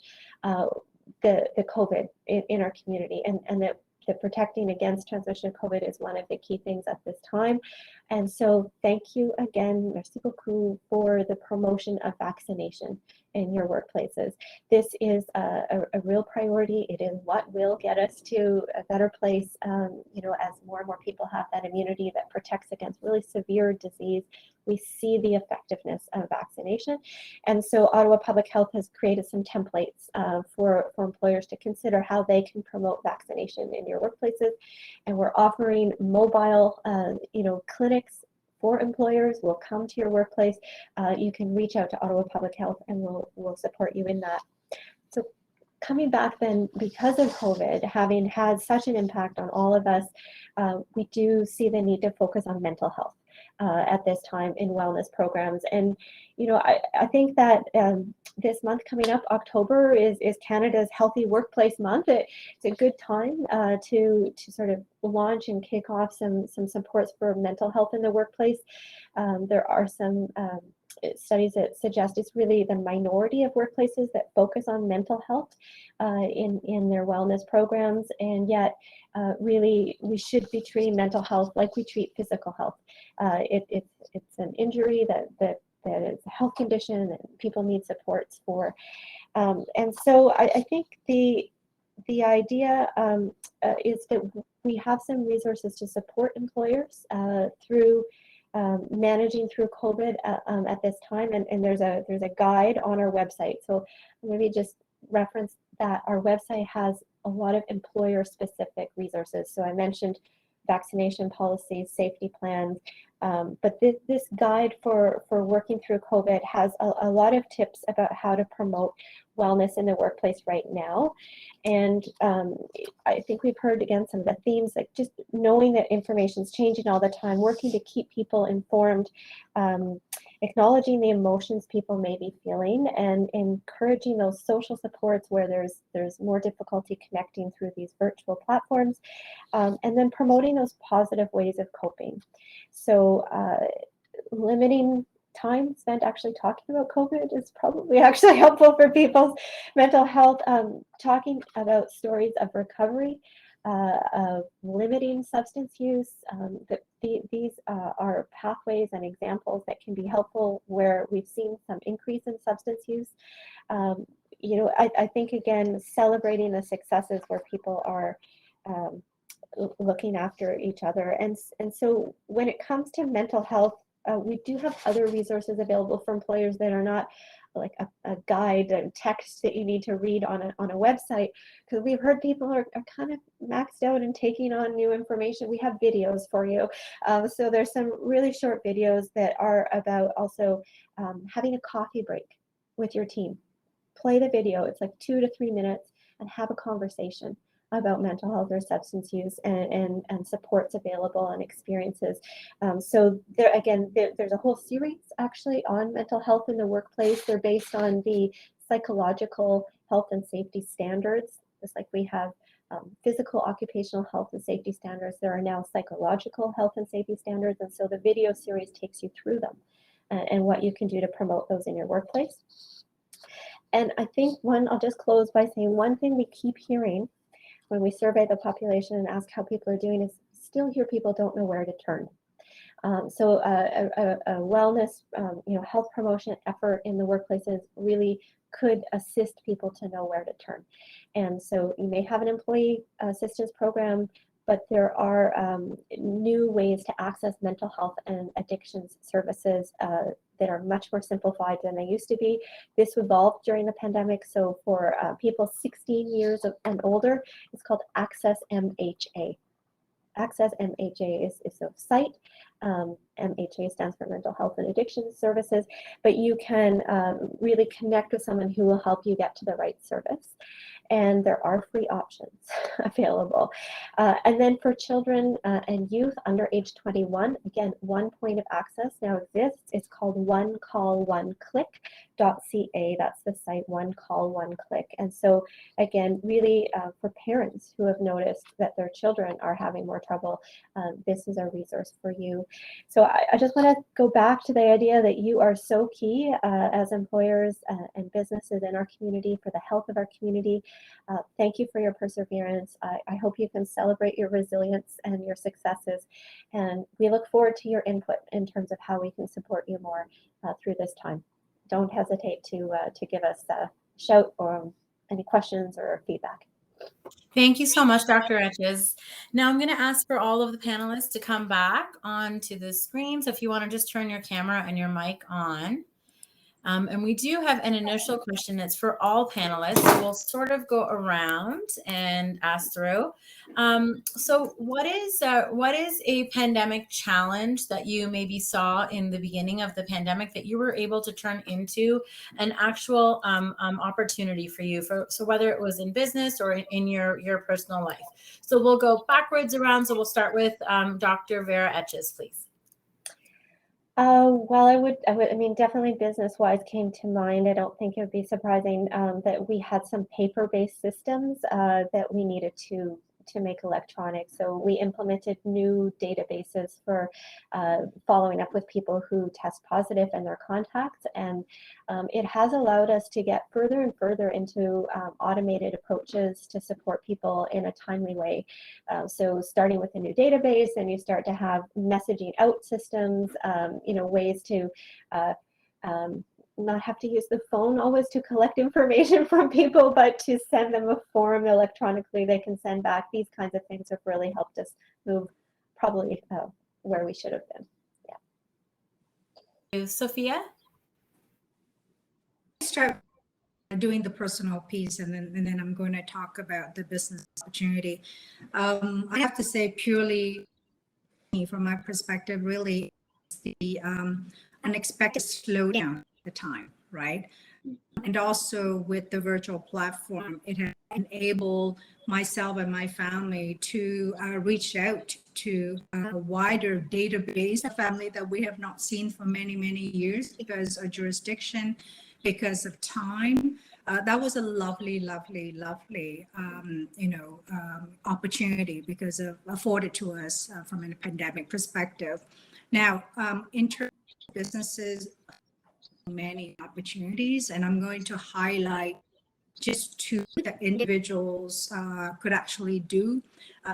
the COVID in our community, and that protecting against transmission of COVID is one of the key things at this time. And so thank you again, merci beaucoup, for the promotion of vaccination in your workplaces. This is a real priority. It is what will get us to a better place, as more and more people have that immunity that protects against really severe disease. We see the effectiveness of vaccination. And so Ottawa Public Health has created some templates for employers to consider how they can promote vaccination in your workplaces. And we're offering mobile, clinics for employers. Will come to your workplace. You can reach out to Ottawa Public Health and we'll support you in that. So coming back then, because of COVID having had such an impact on all of us, we do see the need to focus on mental health at this time in wellness programs. And, I think that this month coming up, October, is Canada's Healthy Workplace Month. It's a good time to sort of launch and kick off some supports for mental health in the workplace. There are some studies that suggest it's really the minority of workplaces that focus on mental health in their wellness programs, and yet really we should be treating mental health like we treat physical health. It's an injury that is a health condition that people need supports for, and so I think the idea is that we have some resources to support employers through managing through COVID at this time, and there's a guide on our website. So maybe just reference that. Our website has a lot of employer-specific resources. So I mentioned vaccination policies, safety plans, but this guide for working through COVID has a lot of tips about how to promote wellness in the workplace right now. And I think we've heard again some of the themes, like just knowing that information is changing all the time, working to keep people informed, acknowledging the emotions people may be feeling, and encouraging those social supports where there's more difficulty connecting through these virtual platforms, and then promoting those positive ways of coping. So limiting time spent actually talking about COVID is probably actually helpful for people's mental health. Talking about stories of recovery, of limiting substance use. These are pathways and examples that can be helpful where we've seen some increase in substance use. I think, again, celebrating the successes where people are looking after each other. And so when it comes to mental health, we do have other resources available for employers that are not like a guide and text that you need to read on a website, because we've heard people are kind of maxed out and taking on new information. We have videos for you. So there's some really short videos that are about also having a coffee break with your team. Play the video. It's like 2 to 3 minutes and have a conversation about mental health or substance use and supports available and experiences. So there's a whole series actually on mental health in the workplace. They're based on the psychological health and safety standards, just like we have physical occupational health and safety standards. There are now psychological health and safety standards. And so the video series takes you through them and what you can do to promote those in your workplace. And I think I'll just close by saying one thing we keep hearing when we survey the population and ask how people are doing is still hear people don't know where to turn. So a wellness, health promotion effort in the workplaces really could assist people to know where to turn. And so you may have an employee assistance program, but there are new ways to access mental health and addictions services that are much more simplified than they used to be. This evolved during the pandemic. So for people 16 years and older, it's called Access MHA. Access MHA is a site. MHA stands for Mental Health and Addiction Services, but you can really connect with someone who will help you get to the right service. And there are free options available. And then for children and youth under age 21, again, one point of access now exists. It's called onecallonclick.ca. That's the site, One Call One Click. And so again, really for parents who have noticed that their children are having more trouble, this is a resource for you. So I just want to go back to the idea that you are so key as employers and businesses in our community for the health of our community. Thank you for your perseverance. I hope you can celebrate your resilience and your successes. And we look forward to your input in terms of how we can support you more through this time. Don't hesitate to give us a shout or any questions or feedback. Thank you so much, Dr. Etches. Now I'm going to ask for all of the panelists to come back onto the screen. So if you want to just turn your camera and your mic on. And we do have an initial question that's for all panelists. So we'll sort of go around and ask through. So what is a pandemic challenge that you maybe saw in the beginning of the pandemic that you were able to turn into an actual opportunity for you? So whether it was in business or in your personal life. So we'll go backwards around. So we'll start with Dr. Vera Etches, please. Well, I mean, definitely business-wise came to mind. I don't think it would be surprising that we had some paper-based systems that we needed to make electronic. So we implemented new databases for following up with people who test positive and their contacts. And it has allowed us to get further and further into automated approaches to support people in a timely way. So starting with a new database, and you start to have messaging out systems, ways to not have to use the phone always to collect information from people, but to send them a form electronically they can send back. These kinds of things have really helped us move probably where we should have been. Yeah. Sophia? Start doing the personal piece, and then I'm going to talk about the business opportunity. I have to say, purely from my perspective, really the unexpected slowdown at the time, right? And also with the virtual platform, it has enabled myself and my family to reach out to a wider database of family that we have not seen for many, many years because of jurisdiction, because of time. That was a lovely opportunity because of afforded to us from a pandemic perspective. Now, in terms of businesses, many opportunities, and I'm going to highlight just two that individuals could actually do.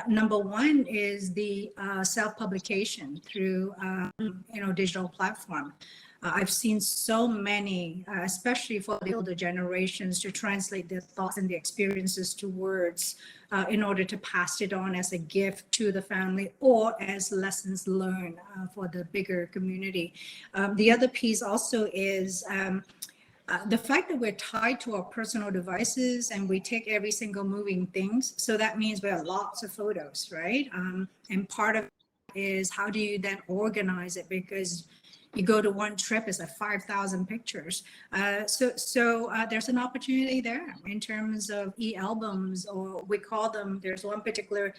Number one is the self-publication through digital platform. I've seen so many, especially for the older generations, to translate their thoughts and their experiences to words in order to pass it on as a gift to the family or as lessons learned for the bigger community. The other piece also is the fact that we're tied to our personal devices and we take every single moving things. So that means we have lots of photos, right? And part of it is how do you then organize it? Because you go to one trip, it's like 5,000 pictures. So there's an opportunity there in terms of e-albums, or we call them, there's one particular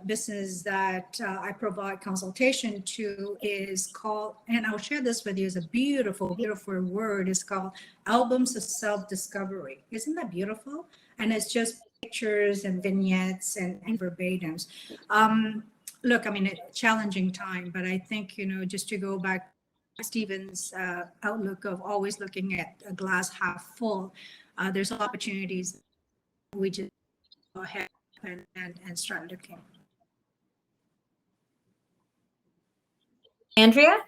business that I provide consultation to is called, and I'll share this with you, is a beautiful, beautiful word. It's called Albums of Self-Discovery. Isn't that beautiful? And it's just pictures and vignettes and verbatims. Look, I mean, a challenging time, but I think, just to go back to Stephen's outlook of always looking at a glass half full, there's opportunities. We just go ahead and start looking. Andrea?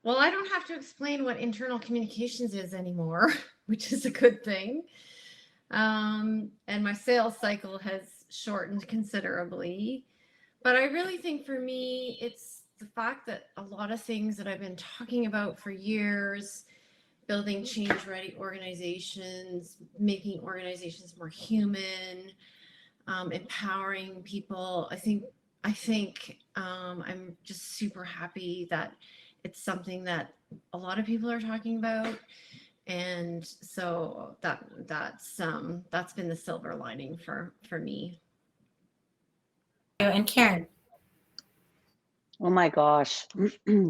Well, I don't have to explain what internal communications is anymore, which is a good thing. And my sales cycle has shortened considerably. But I really think for me, it's the fact that a lot of things that I've been talking about for years, building change-ready organizations, making organizations more human, empowering people. I think I'm just super happy that it's something that a lot of people are talking about, and so that's been the silver lining for me. And Karen. Oh my gosh,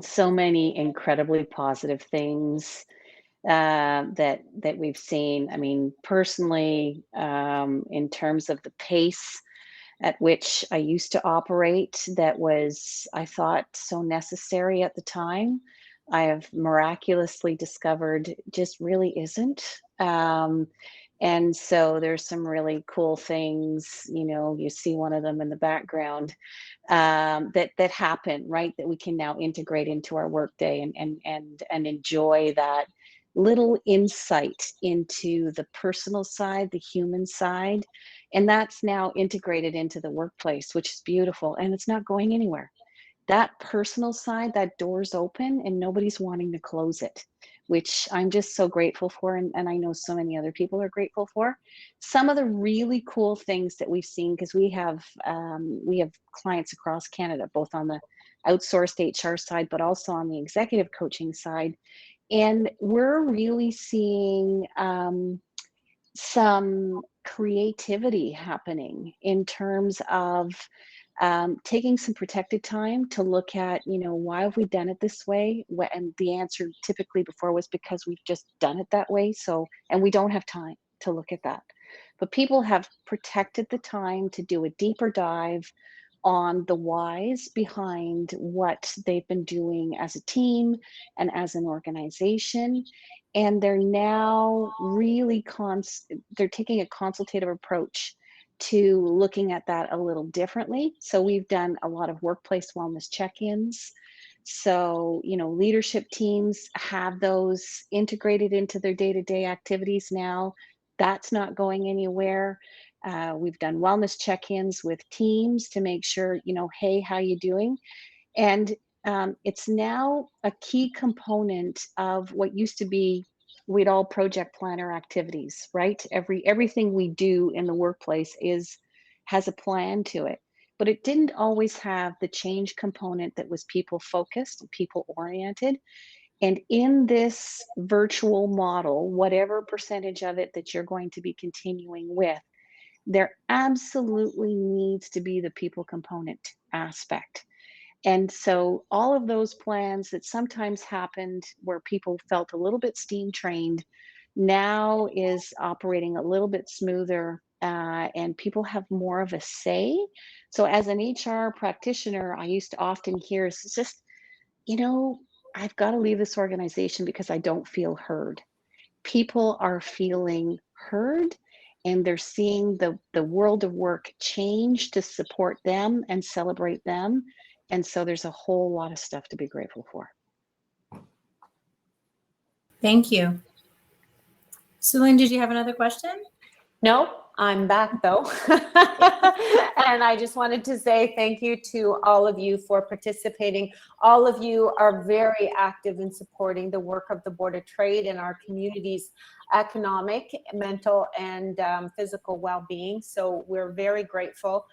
so many incredibly positive things that we've seen. I mean, personally, in terms of the pace at which I used to operate, that was, I thought, so necessary at the time, I have miraculously discovered just really isn't. And so there's some really cool things, you know, you see one of them in the background, that happen, right? That we can now integrate into our workday and enjoy that little insight into the personal side, the human side. And that's now integrated into the workplace, which is beautiful. And it's not going anywhere. That personal side, that door's open and nobody's wanting to close it, which I'm just so grateful for. And I know so many other people are grateful for. Some of the really cool things that we've seen, because we have clients across Canada, both on the outsourced HR side, but also on the executive coaching side. And we're really seeing some creativity happening in terms of taking some protected time to look at, you know, why have we done it this way? And the answer typically before was because we've just done it that way. So, and we don't have time to look at that. But people have protected the time to do a deeper dive on the whys behind what they've been doing as a team and as an organization. And they're now really they're taking a consultative approach to looking at that a little differently. So we've done a lot of workplace wellness check-ins. So, you know, leadership teams have those integrated into their day-to-day activities now. That's not going anywhere. We've done wellness check-ins with teams to make sure, you know, hey, how you doing? And it's now a key component of what used to be, we'd all project planner activities, right? Everything we do in the workplace has a plan to it, but it didn't always have the change component that was people focused and people oriented. And in this virtual model, whatever percentage of it that you're going to be continuing with, there absolutely needs to be the people component aspect. And so all of those plans that sometimes happened where people felt a little bit steam trained now is operating a little bit smoother, and people have more of a say. So as an HR practitioner, I used to often hear, it's just, you know, I've got to leave this organization because I don't feel heard. People are feeling heard, and they're seeing the world of work change to support them and celebrate them. And so there's a whole lot of stuff to be grateful for. Thank you. Sullivan, did you have another question? No, I'm back though. And I just wanted to say thank you to all of you for participating. All of you are very active in supporting the work of the Board of Trade and our community's economic, mental, and physical well-being. So we're very grateful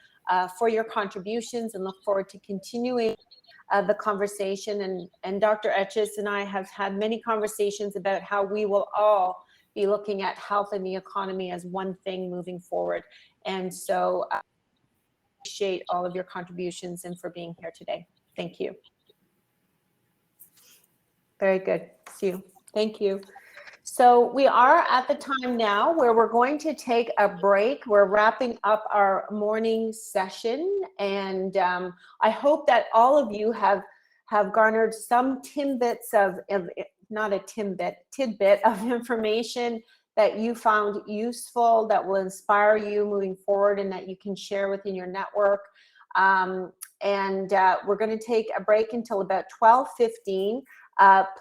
for your contributions and look forward to continuing the conversation. And Dr. Etches and I have had many conversations about how we will all be looking at health and the economy as one thing moving forward. And so I appreciate all of your contributions and for being here today. Thank you. Very good. See you. Thank you. So we are at the time now where we're going to take a break. We're wrapping up our morning session, and I hope that all of you have garnered some tidbits of not a tidbit of information that you found useful, that will inspire you moving forward, and that you can share within your network. We're going to take a break until about 12:15.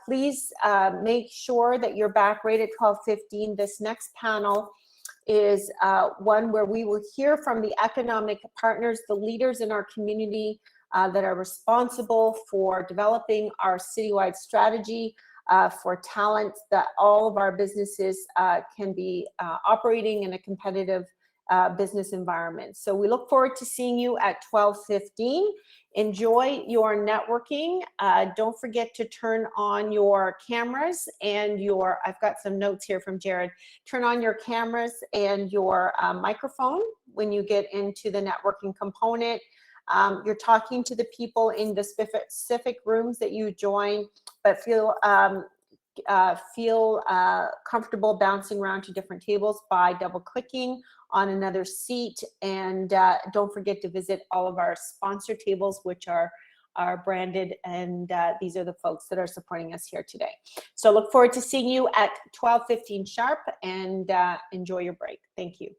Please make sure that you're back right at 12:15. This next panel is one where we will hear from the economic partners, the leaders in our community that are responsible for developing our citywide strategy for talent, that all of our businesses can be operating in a competitive business environment. So we look forward to seeing you at 12:15. Enjoy your networking. Don't forget to turn on your cameras and your, I've got some notes here from Jared, turn on your cameras and your microphone when you get into the networking component. You're talking to the people in the specific rooms that you join, but feel comfortable bouncing around to different tables by double clicking on another seat. And don't forget to visit all of our sponsor tables, which are branded, and these are the folks that are supporting us here today. So look forward to seeing you at 12:15 sharp, and enjoy your break. Thank you.